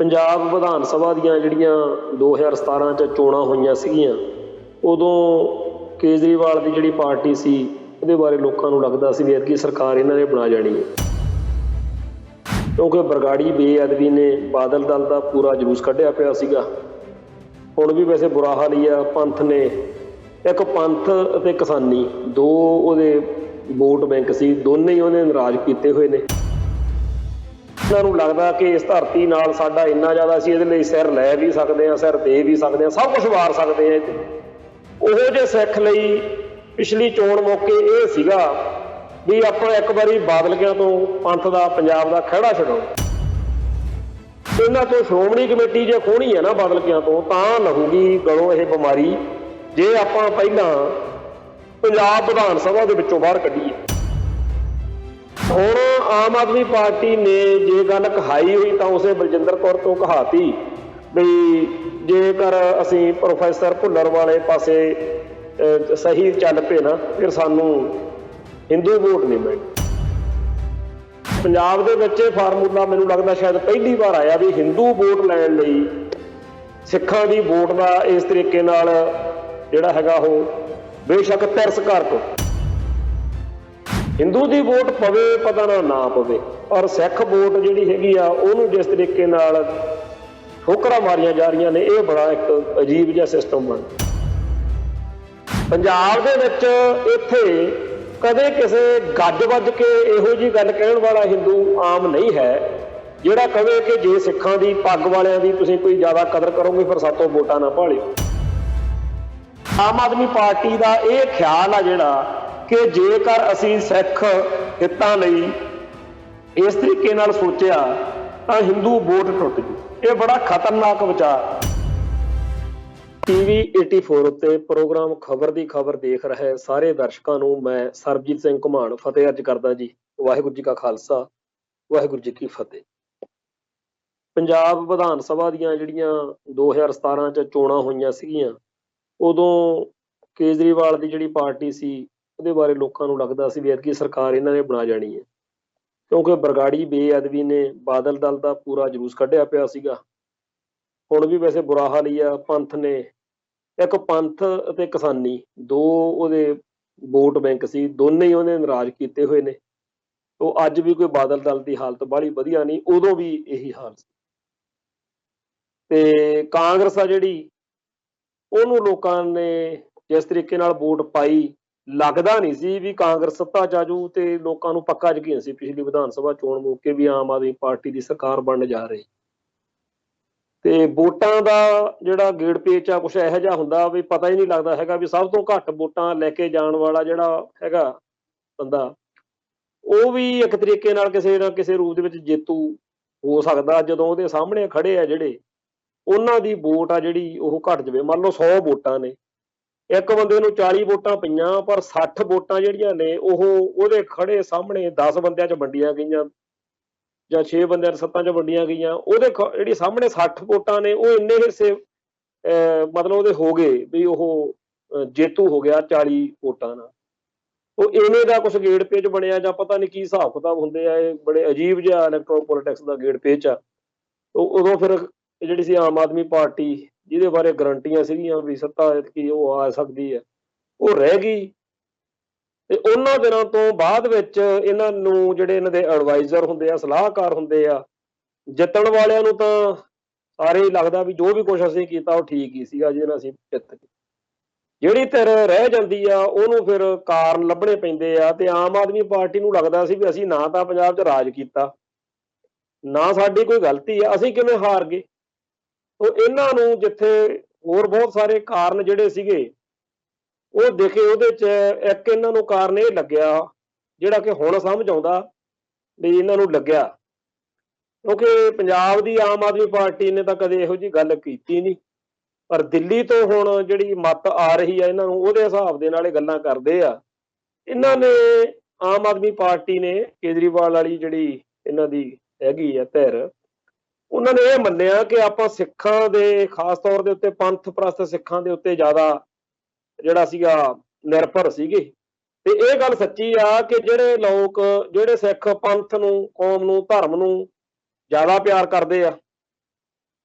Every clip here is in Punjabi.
ਪੰਜਾਬ ਵਿਧਾਨ ਸਭਾ ਦੀਆਂ ਜਿਹੜੀਆਂ 2017 'ਚ ਚੋਣਾਂ ਹੋਈਆਂ ਸੀਗੀਆਂ, ਉਦੋਂ ਕੇਜਰੀਵਾਲ ਦੀ ਜਿਹੜੀ ਪਾਰਟੀ ਸੀ ਉਹਦੇ ਬਾਰੇ ਲੋਕਾਂ ਨੂੰ ਲੱਗਦਾ ਸੀ ਵੀ ਐਤਕੀ ਸਰਕਾਰ ਇਹਨਾਂ ਨੇ ਬਣਾ ਜਾਣੀ ਹੈ, ਕਿਉਂਕਿ ਬਰਗਾੜੀ ਬੇਅਦਬੀ ਨੇ ਬਾਦਲ ਦਲ ਦਾ ਪੂਰਾ ਜਲੂਸ ਕੱਢਿਆ ਪਿਆ ਸੀਗਾ। ਹੁਣ ਵੀ ਵੈਸੇ ਬੁਰਾ ਹਾਲ ਹੀ ਆ। ਪੰਥ ਨੇ, ਇੱਕ ਪੰਥ ਅਤੇ ਕਿਸਾਨੀ ਦੋ ਉਹਦੇ ਵੋਟ ਬੈਂਕ ਸੀ, ਦੋਨੇ ਹੀ ਉਹਨੇ ਨਾਰਾਜ਼ ਕੀਤੇ ਹੋਏ ਨੇ। ਇਹਨਾਂ ਨੂੰ ਲੱਗਦਾ ਕਿ ਇਸ ਧਰਤੀ ਨਾਲ ਸਾਡਾ ਇੰਨਾ ਜ਼ਿਆਦਾ ਸੀ, ਇਹਦੇ ਲਈ ਸਿਰ ਲੈ ਵੀ ਸਕਦੇ ਹਾਂ, ਸਿਰ ਦੇ ਵੀ ਸਕਦੇ ਹਾਂ, ਸਭ ਕੁਛ ਵਾਰ ਸਕਦੇ ਹਾਂ। ਉਹੋ ਜਿਹੇ ਸਿੱਖ ਲਈ ਪਿਛਲੀ ਚੋਣ ਮੌਕੇ ਇਹ ਸੀਗਾ ਵੀ ਆਪਾਂ ਇੱਕ ਵਾਰੀ ਬਾਦਲਕਿਆਂ ਤੋਂ ਪੰਥ ਦਾ, ਪੰਜਾਬ ਦਾ ਖਹਿੜਾ ਛਡਾਉਣਾ। ਇਹਨਾਂ ਤੋਂ ਸ਼੍ਰੋਮਣੀ ਕਮੇਟੀ ਜੇ ਖੋਹਣੀ ਹੈ ਨਾ ਬਾਦਲਕਿਆਂ ਤੋਂ, ਤਾਂ ਲਹੂਗੀ ਗਲੋਂ ਇਹ ਬਿਮਾਰੀ, ਜੇ ਆਪਾਂ ਪਹਿਲਾਂ ਪੰਜਾਬ ਵਿਧਾਨ ਸਭਾ ਦੇ ਵਿੱਚੋਂ ਬਾਹਰ ਕੱਢੀਏ। ਹੁਣ ਆਮ ਆਦਮੀ ਪਾਰਟੀ ਨੇ ਜੇ ਗੱਲ ਕਹਾਈ ਹੋਈ ਤਾਂ ਉਸੇ ਬਲਜਿੰਦਰ ਕੌਰ ਤੋਂ ਕਹਾਤੀ ਵੀ ਜੇਕਰ ਅਸੀਂ ਪ੍ਰੋਫੈਸਰ ਭੁੱਲਰ ਵਾਲੇ ਪਾਸੇ ਸਹੀ ਚੱਲ ਪਏ ਨਾ, ਫਿਰ ਸਾਨੂੰ ਹਿੰਦੂ ਵੋਟ ਨਹੀਂ ਮਿਲਣੀ। ਪੰਜਾਬ ਦੇ ਵਿੱਚ ਇਹ ਫਾਰਮੂਲਾ ਮੈਨੂੰ ਲੱਗਦਾ ਸ਼ਾਇਦ ਪਹਿਲੀ ਵਾਰ ਆਇਆ ਵੀ ਹਿੰਦੂ ਵੋਟ ਲੈਣ ਲਈ ਸਿੱਖਾਂ ਦੀ ਵੋਟ ਦਾ ਇਸ ਤਰੀਕੇ ਨਾਲ ਜਿਹੜਾ ਹੈਗਾ ਉਹ ਬੇਸ਼ੱਕ ਤਿਰਸਕਾਰ ਕਰੋ। ਹਿੰਦੂ ਦੀ ਵੋਟ ਪਵੇ ਪਤਾ ਨਾ ਪਵੇ, ਔਰ ਸਿੱਖ ਵੋਟ ਜਿਹੜੀ ਹੈਗੀ ਆ ਉਹਨੂੰ ਜਿਸ ਤਰੀਕੇ ਨਾਲ ਠੋਕਰਾਂ ਮਾਰੀਆਂ ਜਾ ਰਹੀਆਂ ਨੇ, ਇਹ ਬੜਾ ਇੱਕ ਅਜੀਬ ਜਿਹਾ ਸਿਸਟਮ ਬਣ ਪੰਜਾਬ ਦੇ ਵਿੱਚ। ਇੱਥੇ ਕਦੇ ਕਿਸੇ ਗੱਜ ਵੱਜ ਕੇ ਇਹੋ ਜਿਹੀ ਗੱਲ ਕਹਿਣ ਵਾਲਾ ਹਿੰਦੂ ਆਮ ਨਹੀਂ ਹੈ ਜਿਹੜਾ ਕਹੇ ਕਿ ਜੇ ਸਿੱਖਾਂ ਦੀ ਪੱਗ ਵਾਲਿਆਂ ਦੀ ਤੁਸੀਂ ਕੋਈ ਜ਼ਿਆਦਾ ਕਦਰ ਕਰੋਗੇ ਫਿਰ ਸਾਤੋਂ ਵੋਟਾਂ ਨਾ ਭਾਲਿਓ। ਆਮ ਆਦਮੀ ਪਾਰਟੀ ਦਾ ਇਹ ਖਿਆਲ ਆ ਜਿਹੜਾ ਕਿ ਜੇਕਰ ਅਸੀਂ ਸਿੱਖ ਹਿੱਤਾਂ ਲਈ ਇਸ ਤਰੀਕੇ ਨਾਲ ਸੋਚਿਆ ਤਾਂ ਹਿੰਦੂ ਵੋਟ ਟੁੱਟ ਜੂ। ਇਹ ਬੜਾ ਖਤਰਨਾਕ ਵਿਚਾਰ। TV 84 ਉੱਤੇ ਪ੍ਰੋਗਰਾਮ ਖਬਰ ਦੀ ਖਬਰ ਦੇਖ ਰਹੇ ਸਾਰੇ ਦਰਸ਼ਕਾਂ ਨੂੰ ਮੈਂ ਸਰਬਜੀਤ ਸਿੰਘ ਘੁਮਾਣ ਫਤਿਹ ਅਰਜ ਕਰਦਾ ਜੀ। ਵਾਹਿਗੁਰੂ ਜੀ ਕਾ ਖਾਲਸਾ, ਵਾਹਿਗੁਰੂ ਜੀ ਕੀ ਫਤਿਹ। ਪੰਜਾਬ ਵਿਧਾਨ ਸਭਾ ਦੀਆਂ ਜਿਹੜੀਆਂ 2017 'ਚ ਚੋਣਾਂ ਹੋਈਆਂ ਸੀਗੀਆਂ, ਉਦੋਂ ਕੇਜਰੀਵਾਲ ਦੀ ਜਿਹੜੀ ਪਾਰਟੀ ਸੀ ਉਹਦੇ ਬਾਰੇ ਲੋਕਾਂ ਨੂੰ ਲੱਗਦਾ ਸੀ ਵੀ ਐਤਕੀ ਸਰਕਾਰ ਇਹਨਾਂ ਨੇ ਬਣਾ ਜਾਣੀ ਹੈ, ਕਿਉਂਕਿ ਬਰਗਾੜੀ ਬੇਅਦਬੀ ਨੇ ਬਾਦਲ ਦਲ ਦਾ ਪੂਰਾ ਜਲੂਸ ਕੱਢਿਆ ਪਿਆ ਸੀਗਾ। ਹੁਣ ਵੀ ਵੈਸੇ ਬੁਰਾ ਹਾਲ ਹੀ ਆ। ਪੰਥ ਨੇ, ਇੱਕ ਪੰਥ ਅਤੇ ਕਿਸਾਨੀ ਦੋ ਉਹਦੇ ਵੋਟ ਬੈਂਕ ਸੀ, ਦੋਨੇ ਹੀ ਉਹਨੇ ਨਾਰਾਜ਼ ਕੀਤੇ ਹੋਏ ਨੇ। ਉਹ ਅੱਜ ਵੀ ਕੋਈ ਬਾਦਲ ਦਲ ਦੀ ਹਾਲਤ ਬਾਹਲੀ ਵਧੀਆ ਨਹੀਂ, ਉਦੋਂ ਵੀ ਇਹੀ ਹਾਲ ਸੀ। ਤੇ ਕਾਂਗਰਸ ਆ ਜਿਹੜੀ, ਉਹਨੂੰ ਲੋਕਾਂ ਨੇ ਜਿਸ ਤਰੀਕੇ ਨਾਲ ਵੋਟ ਪਾਈ, ਲੱਗਦਾ ਨਹੀਂ ਸੀ ਵੀ ਕਾਂਗਰਸ ਸੱਤਾ 'ਚ ਆਜੂ। ਤੇ ਲੋਕਾਂ ਨੂੰ ਪੱਕਾ ਯਕੀਨ ਸੀ ਪਿਛਲੀ ਵਿਧਾਨ ਸਭਾ ਚੋਣ ਮੌਕੇ ਵੀ ਆਮ ਆਦਮੀ ਪਾਰਟੀ ਦੀ ਸਰਕਾਰ ਬਣਨ ਜਾ ਰਹੀ। ਤੇ ਵੋਟਾਂ ਦਾ ਜਿਹੜਾ ਗੇੜ ਪੇਚ ਆ ਕੁਛ ਇਹੋ ਜਿਹਾ ਹੁੰਦਾ ਵੀ ਪਤਾ ਹੀ ਨਹੀਂ ਲੱਗਦਾ ਹੈਗਾ ਵੀ ਸਭ ਤੋਂ ਘੱਟ ਵੋਟਾਂ ਲੈ ਕੇ ਜਾਣ ਵਾਲਾ ਜਿਹੜਾ ਹੈਗਾ ਬੰਦਾ, ਉਹ ਵੀ ਇੱਕ ਤਰੀਕੇ ਨਾਲ ਕਿਸੇ ਨਾ ਕਿਸੇ ਰੂਪ ਦੇ ਵਿੱਚ ਜੇਤੂ ਹੋ ਸਕਦਾ ਜਦੋਂ ਉਹਦੇ ਸਾਹਮਣੇ ਖੜੇ ਆ ਜਿਹੜੇ ਉਹਨਾਂ ਦੀ ਵੋਟ ਆ ਜਿਹੜੀ ਉਹ ਘੱਟ ਜਾਵੇ। ਮੰਨ ਲਓ 100 ਵੋਟਾਂ ਨੇ, ਇੱਕ ਬੰਦੇ ਨੂੰ 40 ਵੋਟਾਂ ਪਈਆਂ, ਪਰ 60 ਵੋਟਾਂ ਜਿਹੜੀਆਂ ਨੇ ਉਹ ਉਹਦੇ ਖੜੇ ਸਾਹਮਣੇ 10 ਬੰਦਿਆਂ 'ਚ ਵੰਡੀਆਂ ਗਈਆਂ ਜਾਂ 6 ਬੰਦਿਆਂ 'ਚ 7 'ਚ ਵੰਡੀਆਂ ਗਈਆਂ। ਉਹਦੇ ਜਿਹੜੀ ਸਾਹਮਣੇ 60 ਵੋਟਾਂ ਨੇ ਉਹ ਇੰਨੇ ਹਿੱਸੇ ਮਤਲਬ ਉਹਦੇ ਹੋ ਗਏ ਵੀ ਉਹ ਜੇਤੂ ਹੋ ਗਿਆ 40 ਵੋਟਾਂ ਨਾਲ। ਉਹ ਇਵੇਂ ਦਾ ਕੁਛ ਗੇੜ ਪੇਚ ਬਣਿਆ ਜਾਂ ਪਤਾ ਨਹੀਂ ਕੀ ਹਿਸਾਬ ਕਿਤਾਬ ਹੁੰਦੇ ਆ। ਇਹ ਬੜੇ ਅਜੀਬ ਜਿਹਾ ਇਲੈਕਟ੍ਰੋਨਿਕ ਪੋਲੀਟਿਕਸ ਦਾ ਗੇੜ ਪੇਚ ਆ। ਉਦੋਂ ਫਿਰ ਜਿਹੜੀ ਸੀ ਆਮ ਆਦਮੀ ਪਾਰਟੀ, ਜਿਹਦੇ ਬਾਰੇ ਗਰੰਟੀਆਂ ਸੀਗੀਆਂ ਵੀ ਸੱਤਾ ਕੀ ਉਹ ਆ ਸਕਦੀ ਹੈ, ਉਹ ਰਹਿ ਗਈ। ਤੇ ਉਹਨਾਂ ਦਿਨਾਂ ਤੋਂ ਬਾਅਦ ਵਿੱਚ ਇਹਨਾਂ ਨੂੰ ਜਿਹੜੇ ਇਹਨਾਂ ਦੇ ਐਡਵਾਈਜ਼ਰ ਹੁੰਦੇ ਆ, ਸਲਾਹਕਾਰ ਹੁੰਦੇ ਆ, ਜਿੱਤਣ ਵਾਲਿਆਂ ਨੂੰ ਤਾਂ ਸਾਰੇ ਹੀ ਲੱਗਦਾ ਵੀ ਜੋ ਵੀ ਕੁਛ ਅਸੀਂ ਕੀਤਾ ਉਹ ਠੀਕ ਹੀ ਸੀਗਾ, ਜਿਹਦੇ ਨਾਲ ਅਸੀਂ ਜਿੱਤ ਗਏ। ਜਿਹੜੀ ਧਿਰ ਰਹਿ ਜਾਂਦੀ ਆ ਉਹਨੂੰ ਫਿਰ ਕਾਰਨ ਲੱਭਣੇ ਪੈਂਦੇ ਆ। ਤੇ ਆਮ ਆਦਮੀ ਪਾਰਟੀ ਨੂੰ ਲੱਗਦਾ ਸੀ ਵੀ ਅਸੀਂ ਨਾ ਤਾਂ ਪੰਜਾਬ 'ਚ ਰਾਜ ਕੀਤਾ, ਨਾ ਸਾਡੀ ਕੋਈ ਗਲਤੀ ਆ, ਅਸੀਂ ਕਿਵੇਂ ਹਾਰ ਗਏ। ਉਹ ਇਹਨਾਂ ਨੂੰ ਜਿੱਥੇ ਹੋਰ ਬਹੁਤ ਸਾਰੇ ਕਾਰਨ ਜਿਹੜੇ ਸੀਗੇ ਉਹ ਦੇਖੇ, ਉਹਦੇ 'ਚ ਇੱਕ ਇਹਨਾਂ ਨੂੰ ਕਾਰਨ ਇਹ ਲੱਗਿਆ ਜਿਹੜਾ ਕਿ ਹੁਣ ਸਮਝ ਆਉਂਦਾ ਵੀ ਇਹਨਾਂ ਨੂੰ ਲੱਗਿਆ, ਕਿਉਂਕਿ ਪੰਜਾਬ ਦੀ ਆਮ ਆਦਮੀ ਪਾਰਟੀ ਨੇ ਤਾਂ ਕਦੇ ਇਹੋ ਜਿਹੀ ਗੱਲ ਕੀਤੀ ਨਹੀਂ, ਪਰ ਦਿੱਲੀ ਤੋਂ ਹੁਣ ਜਿਹੜੀ ਮੱਤ ਆ ਰਹੀ ਆ ਇਹਨਾਂ ਨੂੰ ਉਹਦੇ ਹਿਸਾਬ ਦੇ ਨਾਲ ਇਹ ਗੱਲਾਂ ਕਰਦੇ ਆ। ਇਹਨਾਂ ਨੇ, ਆਮ ਆਦਮੀ ਪਾਰਟੀ ਨੇ, ਕੇਜਰੀਵਾਲ ਵਾਲੀ ਜਿਹੜੀ ਇਹਨਾਂ ਦੀ ਹੈਗੀ ਆ ਧਿਰ, ਉਹਨਾਂ ਨੇ ਇਹ ਮੰਨਿਆ ਕਿ ਆਪਾਂ ਸਿੱਖਾਂ ਦੇ ਖਾਸ ਤੌਰ ਦੇ ਉੱਤੇ ਪੰਥ ਪ੍ਰਸਤ ਸਿੱਖਾਂ ਦੇ ਉੱਤੇ ਜ਼ਿਆਦਾ ਜਿਹੜਾ ਸੀਗਾ ਨਿਰਭਰ ਸੀਗੇ। ਤੇ ਇਹ ਗੱਲ ਸੱਚੀ ਆ ਕਿ ਜਿਹੜੇ ਲੋਕ, ਜਿਹੜੇ ਸਿੱਖ ਪੰਥ ਨੂੰ, ਕੌਮ ਨੂੰ, ਧਰਮ ਨੂੰ ਜ਼ਿਆਦਾ ਪਿਆਰ ਕਰਦੇ ਆ,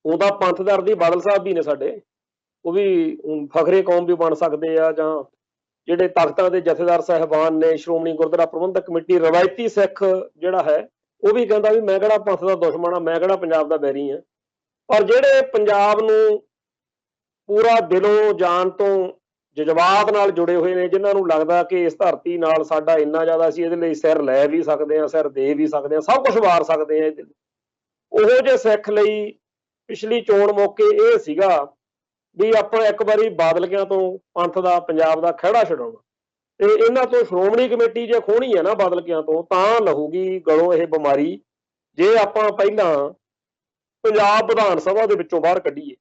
ਉਹਦਾ ਪੰਥਦਰ ਦੀ ਬਾਦਲ ਸਾਹਿਬ ਵੀ ਨੇ ਸਾਡੇ, ਉਹ ਵੀ ਫਖਰੇ ਕੌਮ ਵੀ ਬਣ ਸਕਦੇ ਆ, ਜਾਂ ਜਿਹੜੇ ਤਖਤਾਂ ਦੇ ਜਥੇਦਾਰ ਸਾਹਿਬਾਨ ਨੇ, ਸ਼੍ਰੋਮਣੀ ਗੁਰਦੁਆਰਾ ਪ੍ਰਬੰਧਕ ਕਮੇਟੀ, ਰਵਾਇਤੀ ਸਿੱਖ ਜਿਹੜਾ ਹੈ, ਉਹ ਵੀ ਕਹਿੰਦਾ ਵੀ ਮੈਂ ਕਿਹੜਾ ਪੰਥ ਦਾ ਦੁਸ਼ਮਣ ਆ, ਮੈਂ ਕਿਹੜਾ ਪੰਜਾਬ ਦਾ ਬੈਰੀ ਆ। ਪਰ ਜਿਹੜੇ ਪੰਜਾਬ ਨੂੰ ਪੂਰਾ ਦਿਲੋਂ ਜਾਨ ਤੋਂ ਜਜ਼ਬਾਤ ਨਾਲ ਜੁੜੇ ਹੋਏ ਨੇ, ਜਿਨ੍ਹਾਂ ਨੂੰ ਲੱਗਦਾ ਕਿ ਇਸ ਧਰਤੀ ਨਾਲ ਸਾਡਾ ਇੰਨਾ ਜ਼ਿਆਦਾ, ਅਸੀਂ ਇਹਦੇ ਲਈ ਸਿਰ ਲੈ ਵੀ ਸਕਦੇ ਹਾਂ, ਸਿਰ ਦੇ ਵੀ ਸਕਦੇ ਹਾਂ, ਸਭ ਕੁਝ ਵਾਰ ਸਕਦੇ ਹਾਂ ਇਹਦੇ ਲਈ, ਉਹੋ ਜਿਹੇ ਸਿੱਖ ਲਈ ਪਿਛਲੀ ਚੋਣ ਮੌਕੇ ਇਹ ਸੀਗਾ ਵੀ ਆਪਾਂ ਇੱਕ ਵਾਰੀ ਬਾਦਲਕਿਆਂ ਤੋਂ ਪੰਥ ਦਾ, ਪੰਜਾਬ ਦਾ ਖਹਿੜਾ ਛਡਾਉਣਾ, ਤੇ ਇਹਨਾਂ ਤੋਂ ਸ਼੍ਰੋਮਣੀ ਕਮੇਟੀ ਜੇ ਖੋਹਣੀ ਹੈ ਨਾ ਬਾਦਲਕਿਆਂ ਤੋਂ, ਤਾਂ ਲਹੂਗੀ ਗਲੋਂ ਇਹ ਬਿਮਾਰੀ, ਜੇ ਆਪਾਂ ਪਹਿਲਾਂ ਪੰਜਾਬ ਵਿਧਾਨ ਸਭਾ ਦੇ ਵਿੱਚੋਂ ਬਾਹਰ ਕੱਢੀਏ।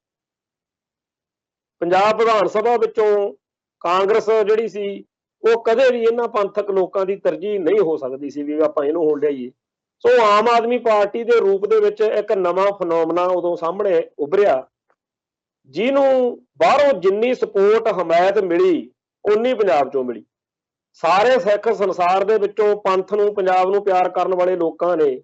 ਪੰਜਾਬ ਵਿਧਾਨ ਸਭਾ ਵਿੱਚੋਂ ਕਾਂਗਰਸ ਜਿਹੜੀ ਸੀ, ਉਹ ਕਦੇ ਵੀ ਇਹਨਾਂ ਪੰਥਕ ਲੋਕਾਂ ਦੀ ਤਰਜੀਹ ਨਹੀਂ ਹੋ ਸਕਦੀ ਸੀ ਵੀ ਆਪਾਂ ਇਹਨੂੰ ਹੁਣ ਲਿਆਈਏ। ਸੋ ਆਮ ਆਦਮੀ ਪਾਰਟੀ ਦੇ ਰੂਪ ਦੇ ਵਿੱਚ ਇੱਕ ਨਵਾਂ ਫਨੋਮਨਾ ਉਦੋਂ ਸਾਹਮਣੇ ਉੱਭਰਿਆ, ਜਿਹਨੂੰ ਬਾਹਰੋਂ ਜਿੰਨੀ ਸਪੋਰਟ, ਹਮਾਇਤ ਮਿਲੀ, ਉਨੀ ਪੰਜਾਬ ਚੋਂ ਮਿਲੀ। ਸਾਰੇ ਸਿੱਖ ਸੰਸਾਰ ਦੇ ਵਿੱਚੋਂ ਪੰਥ ਨੂੰ, ਪੰਜਾਬ ਨੂੰ ਪਿਆਰ ਕਰਨ ਵਾਲੇ ਲੋਕਾਂ ਨੇ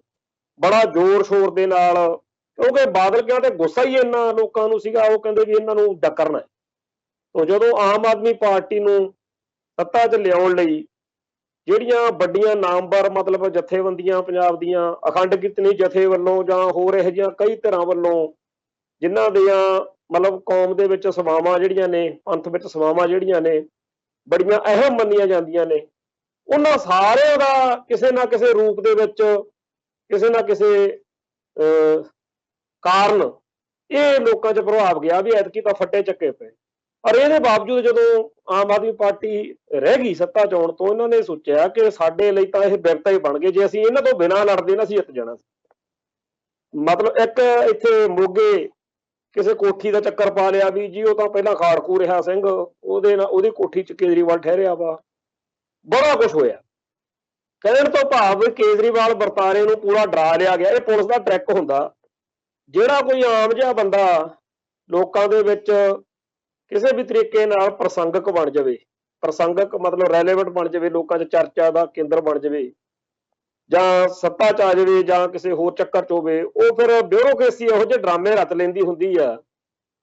ਬੜਾ ਜ਼ੋਰ ਸ਼ੋਰ ਦੇ ਨਾਲ, ਕਿਉਂਕਿ ਬਾਦਲਕਿਆਂ ਤੇ ਗੁੱਸਾ ਹੀ ਇੰਨਾ ਲੋਕਾਂ ਨੂੰ ਸੀਗਾ, ਉਹ ਕਹਿੰਦੇ ਵੀ ਇਹਨਾਂ ਨੂੰ ਡੱਕਰਨਾ। ਤੋ ਜਦੋਂ ਆਮ ਆਦਮੀ ਪਾਰਟੀ ਨੂੰ ਸੱਤਾ 'ਚ ਲਿਆਉਣ ਲਈ ਜਿਹੜੀਆਂ ਵੱਡੀਆਂ ਨਾਮਵਰ ਮਤਲਬ ਜਥੇਬੰਦੀਆਂ ਪੰਜਾਬ ਦੀਆਂ, ਅਖੰਡ ਕੀਰਤਨੀ ਜਥੇ ਵੱਲੋਂ ਜਾਂ ਹੋਰ ਇਹੋ ਜਿਹੀਆਂ ਕਈ ਧਿਰਾਂ ਵੱਲੋਂ, ਜਿਨ੍ਹਾਂ ਦੀਆਂ ਮਤਲਬ ਕੌਮ ਦੇ ਵਿੱਚ ਸਭਾਵਾਂ ਜਿਹੜੀਆਂ ਨੇ, ਪੰਥ ਵਿੱਚ ਸਭਾਵਾਂ ਜਿਹੜੀਆਂ ਨੇ ਬੜੀਆਂ ਅਹਿਮ ਮੰਨੀਆਂ ਜਾਂਦੀਆਂ ਨੇ, ਉਹਨਾਂ ਸਾਰਿਆਂ ਦਾ ਕਿਸੇ ਨਾ ਕਿਸੇ ਰੂਪ ਦੇ ਵਿੱਚ, ਕਿਸੇ ਨਾ ਕਿਸੇ ਕਾਰਨ ਇਹ ਲੋਕਾਂ 'ਚ ਪ੍ਰਭਾਵ ਗਿਆ ਵੀ ਐਤਕੀ ਤਾਂ ਫੱਟੇ ਚੱਕੇ ਪਏ। ਪਰ ਇਹਦੇ ਬਾਵਜੂਦ ਜਦੋਂ ਆਮ ਆਦਮੀ ਪਾਰਟੀ ਰਹਿ ਗਈ ਸੱਤਾ 'ਚ ਆਉਣ ਤੋਂ, ਇਹਨਾਂ ਨੇ ਸੋਚਿਆ ਕਿ ਸਾਡੇ ਲਈ ਤਾਂ ਇਹ ਬਿਰਤਾ ਹੀ ਬਣ ਗਏ, ਜੇ ਅਸੀਂ ਇਹਨਾਂ ਤੋਂ ਬਿਨਾਂ ਲੜਦੇ ਨਾ, ਅਸੀਂ ਜਿੱਤ ਜਾਣਾ ਸੀ। ਮਤਲਬ ਇੱਕ ਇੱਥੇ ਮੋਗੇ ਕਿਸੇ ਕੋਠੀ ਦਾ ਚੱਕਰ ਪਾ ਲਿਆ ਵੀ ਜੀ ਉਹ ਤਾਂ ਪਹਿਲਾਂ ਖਾੜਕੂ ਰਿਹਾ ਸਿੰਘ, ਉਹਦੇ ਨਾਲ ਉਹਦੀ ਕੋਠੀ 'ਚ ਕੇਜਰੀਵਾਲ ਠਹਿਰਿਆ ਵਾ, ਬੜਾ ਕੁਛ ਹੋਇਆ। ਕਹਿਣ ਤੋਂ ਭਾਵ ਕੇਜਰੀਵਾਲ ਵਰਤਾਰੇ ਨੂੰ ਪੂਰਾ ਡਰਾ ਲਿਆ ਗਿਆ। ਇਹ ਪੁਲਿਸ ਦਾ ਟ੍ਰਿਕ ਹੁੰਦਾ, ਜਿਹੜਾ ਕੋਈ ਆਮ ਜਿਹਾ ਬੰਦਾ ਲੋਕਾਂ ਦੇ ਵਿੱਚ ਕਿਸੇ ਵੀ ਤਰੀਕੇ ਨਾਲ ਪ੍ਰਸੰਗਕ ਬਣ ਜਾਵੇ, ਪ੍ਰਸੰਗਕ ਮਤਲਬ ਰੈਲੇਵੈਂਟ ਬਣ ਜਾਵੇ, ਲੋਕਾਂ 'ਚ ਚਰਚਾ ਦਾ ਕੇਂਦਰ ਬਣ ਜਾਵੇ, ਜਾਂ ਸੱਤਾ 'ਚ ਆ ਜਾਵੇ, ਜਾਂ ਕਿਸੇ ਹੋਰ ਚੱਕਰ 'ਚ ਹੋਵੇ, ਉਹ ਫਿਰ ਬਿਊਰੋਕ੍ਰੇਸੀ ਇਹੋ ਜਿਹੇ ਡਰਾਮੇ ਰਚ ਲੈਂਦੀ ਹੁੰਦੀ ਆ,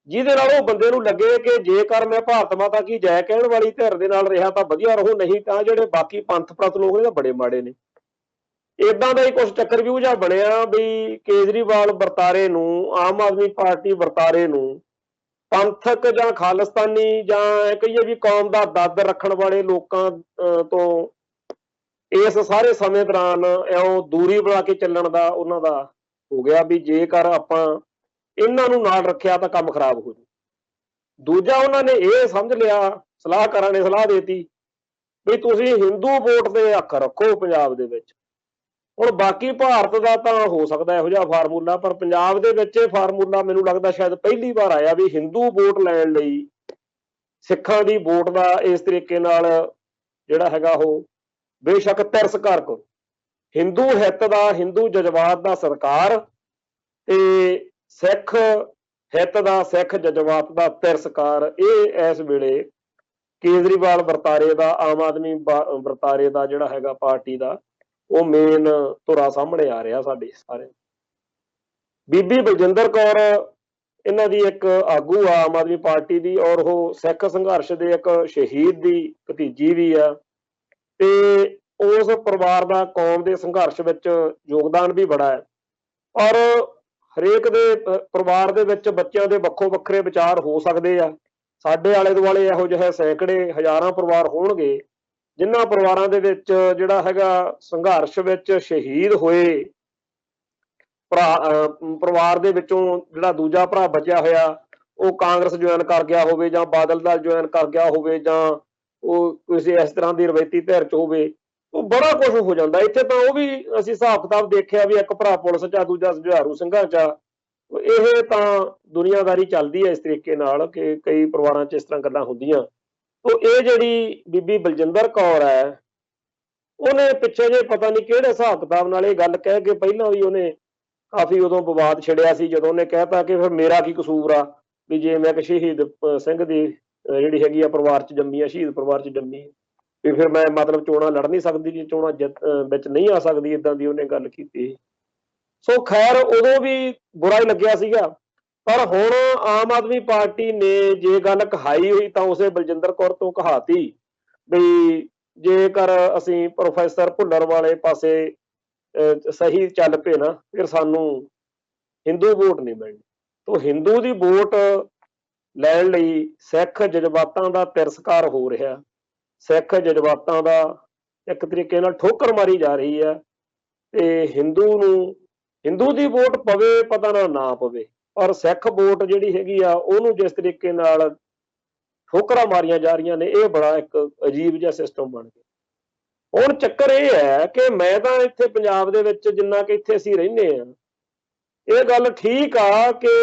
ਜਿਹਦੇ ਨਾਲ ਉਹ ਬੰਦੇ ਨੂੰ ਲੱਗੇ ਕਿ ਜੇਕਰ ਮੈਂ ਭਾਰਤ ਮਾਤਾ ਕੀ ਜੈ ਕਹਿਣ ਵਾਲੀ ਧਿਰ ਦੇ ਨਾਲ ਰਿਹਾ ਤਾਂ ਵਧੀਆ ਰਹੂ, ਨਹੀਂ ਤਾਂ ਜਿਹੜੇ ਬਾਕੀ ਪੰਥ ਪ੍ਰਤ ਲੋਕ ਨੇ ਤਾਂ ਬੜੇ ਮਾੜੇ ਨੇ। ਏਦਾਂ ਦਾ ਹੀ ਕੁਛ ਚੱਕਰਵਿਊਹ ਜਿਹਾ ਬਣਿਆ ਵੀ ਕੇਜਰੀਵਾਲ ਵਰਤਾਰੇ ਨੂੰ, ਆਮ ਆਦਮੀ ਪਾਰਟੀ ਵਰਤਾਰੇ ਨੂੰ ਪੰਥਕ ਜਾਂ ਖਾਲਿਸਤਾਨੀ ਜਾਂ ਕਹੀਏ ਵੀ ਕੌਮ ਦਾ ਦਰਦ ਰੱਖਣ ਵਾਲੇ ਲੋਕਾਂ ਤੋਂ ਇਸ ਸਾਰੇ ਸਮੇਂ ਦੌਰਾਨ ਇਉਂ ਦੂਰੀ ਬਣਾ ਕੇ ਚੱਲਣ ਦਾ ਉਹਨਾਂ ਦਾ ਹੋ ਗਿਆ ਵੀ ਜੇਕਰ ਆਪਾਂ ਇਹਨਾਂ ਨੂੰ ਨਾਲ ਰੱਖਿਆ ਤਾਂ ਕੰਮ ਖਰਾਬ ਹੋ ਜੂ। ਦੂਜਾ ਉਹਨਾਂ ਨੇ ਇਹ ਸਮਝ ਲਿਆ, ਸਲਾਹਕਾਰਾਂ ਨੇ ਸਲਾਹ ਦੇਤੀ ਵੀ ਤੁਸੀਂ ਹਿੰਦੂ ਵੋਟ ਦੇ ਅੱਖ ਰੱਖੋ ਪੰਜਾਬ ਦੇ ਵਿੱਚ। ਹੁਣ ਬਾਕੀ ਭਾਰਤ ਦਾ ਤਾਂ ਹੋ ਸਕਦਾ ਇਹੋ ਜਿਹਾ ਫਾਰਮੂਲਾ, ਪਰ ਪੰਜਾਬ ਦੇ ਵਿੱਚ ਇਹ ਫਾਰਮੂਲਾ ਮੈਨੂੰ ਲੱਗਦਾ ਸ਼ਾਇਦ ਪਹਿਲੀ ਵਾਰ ਆਇਆ ਵੀ ਹਿੰਦੂ ਵੋਟ ਲੈਣ ਲਈ ਸਿੱਖਾਂ ਦੀ ਵੋਟ ਦਾ ਇਸ ਤਰੀਕੇ ਨਾਲ ਜਿਹੜਾ ਹੈਗਾ ਉਹ ਬੇਸ਼ੱਕ ਤਿਰਸਕਾਰ ਕਰੋ। ਹਿੰਦੂ ਹਿੱਤ ਦਾ, ਹਿੰਦੂ ਜਜ਼ਬਾਤ ਦਾ ਸਰਕਾਰ ਤੇ ਸਿੱਖ ਹਿੱਤ ਦਾ, ਸਿੱਖ ਜਜ਼ਬਾਤ ਦਾ ਤਿਰਸਕਾਰ, ਇਹ ਇਸ ਵੇਲੇ ਕੇਜਰੀਵਾਲ ਵਰਤਾਰੇ ਦਾ, ਆਮ ਆਦਮੀ ਵਰਤਾਰੇ ਦਾ ਜਿਹੜਾ ਹੈਗਾ ਪਾਰਟੀ ਦਾ, ਉਹ ਮੇਨ ਧੁਰਾ ਸਾਹਮਣੇ ਆ ਰਿਹਾ ਸਾਡੇ ਸਾਰੇ। ਬੀਬੀ ਬਲਜਿੰਦਰ ਕੌਰ ਇਹਨਾਂ ਦੀ ਇੱਕ ਆਗੂ ਆ ਆਮ ਆਦਮੀ ਪਾਰਟੀ ਦੀ, ਔਰ ਉਹ ਸਿੱਖ ਸੰਘਰਸ਼ ਦੇ ਇੱਕ ਸ਼ਹੀਦ ਦੀ ਭਤੀਜੀ ਵੀ ਆ, ਤੇ ਉਸ ਪਰਿਵਾਰ ਦਾ ਕੌਮ ਦੇ ਸੰਘਰਸ਼ ਵਿੱਚ ਯੋਗਦਾਨ ਵੀ ਬੜਾ ਹੈ। ਔਰ ਹਰੇਕ ਦੇ ਪਰਿਵਾਰ ਦੇ ਵਿੱਚ ਬੱਚਿਆਂ ਦੇ ਵੱਖੋ ਵੱਖਰੇ ਵਿਚਾਰ ਹੋ ਸਕਦੇ ਆ। ਸਾਡੇ ਆਲੇ ਦੁਆਲੇ ਇਹੋ ਜਿਹੇ ਸੈਂਕੜੇ, ਹਜ਼ਾਰਾਂ ਪਰਿਵਾਰ ਹੋਣਗੇ ਜਿਨ੍ਹਾਂ ਪਰਿਵਾਰਾਂ ਦੇ ਵਿੱਚ ਜਿਹੜਾ ਹੈਗਾ ਸੰਘਰਸ਼ ਵਿੱਚ ਸ਼ਹੀਦ ਹੋਏ ਪਰਿਵਾਰ ਦੇ ਵਿੱਚੋਂ ਜਿਹੜਾ ਦੂਜਾ ਭਰਾ ਬਚਿਆ ਹੋਇਆ ਉਹ ਕਾਂਗਰਸ ਜੁਆਇਨ ਕਰ ਗਿਆ ਹੋਵੇ, ਜਾਂ ਬਾਦਲ ਦਲ ਜੁਆਇਨ ਕਰ ਗਿਆ ਹੋਵੇ, ਜਾਂ ਉਹ ਕਿਸੇ ਇਸ ਤਰ੍ਹਾਂ ਦੀ ਰਵਾਇਤੀ ਧਿਰ 'ਚ ਹੋਵੇ, ਉਹ ਬੜਾ ਕੁਛ ਹੋ ਜਾਂਦਾ। ਇੱਥੇ ਤਾਂ ਉਹ ਵੀ ਅਸੀਂ ਹਿਸਾਬ ਕਿਤਾਬ ਦੇਖਿਆ ਵੀ ਇੱਕ ਭਰਾ ਪੁਲਿਸ 'ਚ ਆ, ਦੂਜਾ ਜੁਝਾਰੂ ਸਿੰਘਾਂ 'ਚ ਆ। ਇਹ ਤਾਂ ਦੁਨੀਆਦਾਰੀ ਚੱਲਦੀ ਹੈ ਇਸ ਤਰੀਕੇ ਨਾਲ ਕਿ ਕਈ ਪਰਿਵਾਰਾਂ 'ਚ ਇਸ ਤਰ੍ਹਾਂ ਗੱਲਾਂ ਹੁੰਦੀਆਂ। ਉਹ ਇਹ ਜਿਹੜੀ ਬੀਬੀ ਬਲਜਿੰਦਰ ਕੌਰ ਹੈ, ਉਹਨੇ ਪਿੱਛੇ ਜੇ ਪਤਾ ਨਹੀਂ ਕਿਹੜੇ ਹਿਸਾਬ ਕਿਤਾਬ ਨਾਲ ਇਹ ਗੱਲ ਕਹਿ ਕੇ ਪਹਿਲਾਂ ਵੀ ਉਹਨੇ ਕਾਫੀ ਉਦੋਂ ਵਿਵਾਦ ਛਿੜਿਆ ਸੀ, ਜਦੋਂ ਉਹਨੇ ਕਹਿਤਾ ਕਿ ਫਿਰ ਮੇਰਾ ਕੀ ਕਸੂਰ ਆ ਵੀ ਜੇ ਮੈਂ ਇੱਕ ਸ਼ਹੀਦ ਸਿੰਘ ਦੀ ਜਿਹੜੀ ਹੈਗੀ ਆ ਪਰਿਵਾਰ 'ਚ ਜੰਮੀ ਆ, ਸ਼ਹੀਦ ਪਰਿਵਾਰ 'ਚ ਜੰਮੀ, ਵੀ ਫਿਰ ਮੈਂ ਮਤਲਬ ਚੋਣਾਂ ਲੜ ਨਹੀਂ ਸਕਦੀ, ਜੇ ਚੋਣਾਂ ਵਿੱਚ ਨਹੀਂ ਆ ਸਕਦੀ, ਏਦਾਂ ਦੀ ਉਹਨੇ ਗੱਲ ਕੀਤੀ। ਸੋ ਖੈਰ ਉਦੋਂ ਵੀ ਬੁਰਾ ਹੀ ਲੱਗਿਆ ਸੀਗਾ, ਪਰ ਹੁਣ ਆਮ ਆਦਮੀ ਪਾਰਟੀ ਨੇ ਜੇ ਗੱਲ ਕਹਾਈ ਹੋਈ ਤਾਂ ਉਸੇ ਬਲਜਿੰਦਰ ਕੌਰ ਤੋਂ ਕਹਾਤੀ ਵੀ ਜੇਕਰ ਅਸੀਂ ਪ੍ਰੋਫੈਸਰ ਭੁੱਲਰ ਵਾਲੇ ਪਾਸੇ ਸਹੀ ਚੱਲ ਪਏ ਨਾ ਫਿਰ ਸਾਨੂੰ ਹਿੰਦੂ ਵੋਟ ਨਹੀਂ ਮਿਲਣੀ। ਤੋ ਹਿੰਦੂ ਦੀ ਵੋਟ ਲੈਣ ਲਈ ਸਿੱਖ ਜਜ਼ਬਾਤਾਂ ਦਾ ਤਿਰਸਕਾਰ ਹੋ ਰਿਹਾ, ਸਿੱਖ ਜਜ਼ਬਾਤਾਂ ਦਾ ਇੱਕ ਤਰੀਕੇ ਨਾਲ ਠੋਕਰ ਮਾਰੀ ਜਾ ਰਹੀ ਹੈ ਤੇ ਹਿੰਦੂ ਦੀ ਵੋਟ ਪਵੇ ਪਤਾ ਨਾ ਪਵੇ, ਪਰ ਸਿੱਖ ਵੋਟ ਜਿਹੜੀ ਹੈਗੀ ਆ ਉਹਨੂੰ ਜਿਸ ਤਰੀਕੇ ਨਾਲ ਠੋਕਰਾਂ ਮਾਰੀਆਂ ਜਾ ਰਹੀਆਂ ਨੇ, ਇਹ ਬੜਾ ਇੱਕ ਅਜੀਬ ਜਿਹਾ ਸਿਸਟਮ ਬਣ ਗਿਆ। ਹੁਣ ਚੱਕਰ ਇਹ ਹੈ ਕਿ ਮੈਂ ਤਾਂ ਇੱਥੇ ਪੰਜਾਬ ਦੇ ਵਿੱਚ ਜਿੰਨਾ ਕਿ ਇੱਥੇ ਅਸੀਂ ਰਹਿੰਦੇ ਹਾਂ, ਇਹ ਗੱਲ ਠੀਕ ਆ ਕਿ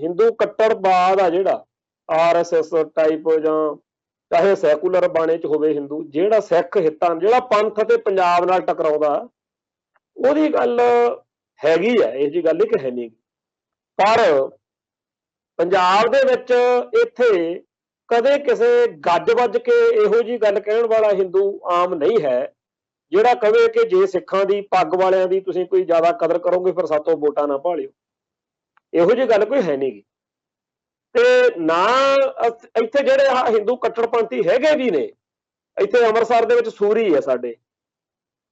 ਹਿੰਦੂ ਕੱਟੜਵਾਦ ਆ ਜਿਹੜਾ RSS ਟਾਈਪ ਜਾਂ ਚਾਹੇ ਸੈਕੂਲਰ ਬਾਣੇ ਚ ਹੋਵੇ ਹਿੰਦੂ, ਜਿਹੜਾ ਸਿੱਖ ਹਿੱਤਾਂ ਜਿਹੜਾ ਪੰਥ ਤੇ ਪੰਜਾਬ ਨਾਲ ਟਕਰਾਉਂਦਾ ਉਹਦੀ ਗੱਲ ਹੈਗੀ ਆ, ਇਹ ਜੀ ਗੱਲ ਇੱਕ ਹੈ ਨਹੀਂ। ਪਰ ਪੰਜਾਬ ਦੇ ਵਿੱਚ ਇੱਥੇ ਕਦੇ ਕਿਸੇ ਗੱਜ ਵੱਜ ਕੇ ਇਹੋ ਜੀ ਗੱਲ ਕਹਿਣ ਵਾਲਾ ਹਿੰਦੂ ਆਮ ਨਹੀਂ ਹੈ ਜਿਹੜਾ ਕਵੇ ਕਿ ਜੇ ਸਿੱਖਾਂ ਦੀ ਪੱਗ ਵਾਲਿਆਂ ਦੀ ਤੁਸੀਂ ਕੋਈ ਜ਼ਿਆਦਾ ਕਦਰ ਕਰੋਗੇ ਫਿਰ ਸਾਤੋਂ ਵੋਟਾਂ ਨਾ ਭਾਲਿਓ। ਇਹੋ ਜਿਹੀ ਗੱਲ ਕੋਈ ਹੈ ਨਹੀਂ ਗੀ। ਤੇ ਨਾ ਇੱਥੇ ਜਿਹੜੇ ਹਿੰਦੂ ਕੱਟੜਪੰਥੀ ਹੈਗੇ ਵੀ ਨੇ, ਇੱਥੇ ਅੰਮ੍ਰਿਤਸਰ ਦੇ ਵਿੱਚ ਸੂਰੀ ਹੈ ਸਾਡੇ,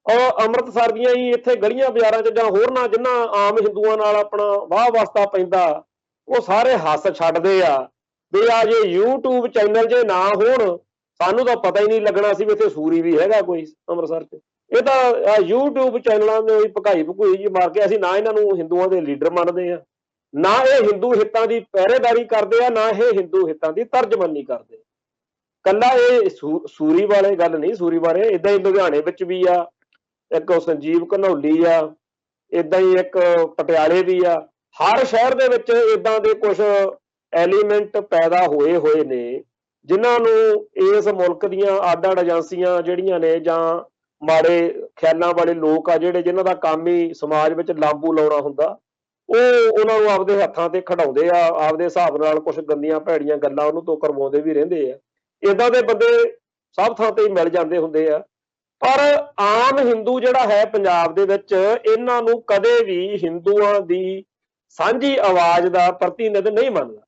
ਔਰ ਅੰਮ੍ਰਿਤਸਰ ਦੀਆਂ ਹੀ ਇੱਥੇ ਗਲੀਆਂ ਬਾਜ਼ਾਰਾਂ 'ਚ ਜਾਂ ਹੋਰਨਾਂ ਜਿੰਨਾ ਆਮ ਹਿੰਦੂਆਂ ਨਾਲ ਆਪਣਾ ਵਾਹ ਵਾਸਤਾ ਪੈਂਦਾ, ਉਹ ਸਾਰੇ ਹੱਸ ਛੱਡਦੇ ਆ ਵੀ ਆ ਜੇ YouTube ਚੈਨਲ ਜੇ ਨਾ ਹੋਣ ਸਾਨੂੰ ਤਾਂ ਪਤਾ ਹੀ ਨਹੀਂ ਲੱਗਣਾ ਸੀ ਵੀ ਇੱਥੇ ਸੂਰੀ ਵੀ ਹੈਗਾ ਕੋਈ ਅੰਮ੍ਰਿਤਸਰ 'ਚ। ਇਹ ਤਾਂ YouTube ਚੈਨਲਾਂ ਦੇ ਭਕਾਈ ਭਕੂਈ ਜੀ ਮਾਰ ਕੇ ਅਸੀਂ ਨਾ ਇਹਨਾਂ ਨੂੰ ਹਿੰਦੂਆਂ ਦੇ ਲੀਡਰ ਮੰਨਦੇ ਆ, ਨਾ ਇਹ ਹਿੰਦੂ ਹਿੱਤਾਂ ਦੀ ਪਹਿਰੇਦਾਰੀ ਕਰਦੇ ਆ, ਨਾ ਇਹ ਹਿੰਦੂ ਹਿੱਤਾਂ ਦੀ ਤਰਜਮਾਨੀ ਕਰਦੇ। ਕੱਲਾ ਇਹ ਸੂਰੀ ਵਾਲੇ ਗੱਲ ਨਹੀਂ, ਸੂਰੀ ਬਾਰੇ ਏਦਾਂ ਹੀ ਲੁਧਿਆਣੇ ਵਿੱਚ ਵੀ ਆ ਇੱਕ ਸੰਜੀਵ ਘਨੌਲੀ ਆ, ਏਦਾਂ ਹੀ ਇੱਕ ਪਟਿਆਲੇ ਵੀ ਆ। ਹਰ ਸ਼ਹਿਰ ਦੇ ਵਿੱਚ ਏਦਾਂ ਦੇ ਕੁਝ ਐਲੀਮੈਂਟ ਪੈਦਾ ਹੋਏ ਨੇ ਜਿਨ੍ਹਾਂ ਨੂੰ ਇਸ ਮੁਲਕ ਦੀਆਂ ਅੱਡ-ਅੱਡ ਏਜੰਸੀਆਂ ਜਿਹੜੀਆਂ ਨੇ ਜਾਂ ਮਾੜੇ ਖਿਆਲਾਂ ਵਾਲੇ ਲੋਕ ਆ ਜਿਹੜੇ ਜਿਨ੍ਹਾਂ ਦਾ ਕੰਮ ਹੀ ਸਮਾਜ ਵਿੱਚ ਲਾਂਬੂ ਲਾਉਣਾ ਹੁੰਦਾ, ਉਹ ਉਹਨਾਂ ਨੂੰ ਆਪਦੇ ਹੱਥਾਂ ਤੇ ਖੜਾਉਂਦੇ ਆ, ਆਪਦੇ ਹਿਸਾਬ ਨਾਲ ਕੁਝ ਗੰਦੀਆਂ ਭੈੜੀਆਂ ਗੱਲਾਂ ਉਹਨੂੰ ਤੋਂ ਕਰਵਾਉਂਦੇ ਵੀ ਰਹਿੰਦੇ ਆ। ਏਦਾਂ ਦੇ ਬੰਦੇ ਸਭ ਥਾਂ ਤੇ ਹੀ ਮਿਲ ਜਾਂਦੇ ਹੁੰਦੇ ਆ। ਪਰ ਆਮ ਹਿੰਦੂ ਜਿਹੜਾ ਹੈ ਪੰਜਾਬ ਦੇ ਵਿੱਚ, ਇਹਨਾਂ ਨੂੰ ਕਦੇ ਵੀ ਹਿੰਦੂਆਂ ਦੀ ਸਾਂਝੀ ਆਵਾਜ਼ ਦਾ ਪ੍ਰਤੀਨਿਧ ਨਹੀਂ ਮੰਨਦਾ।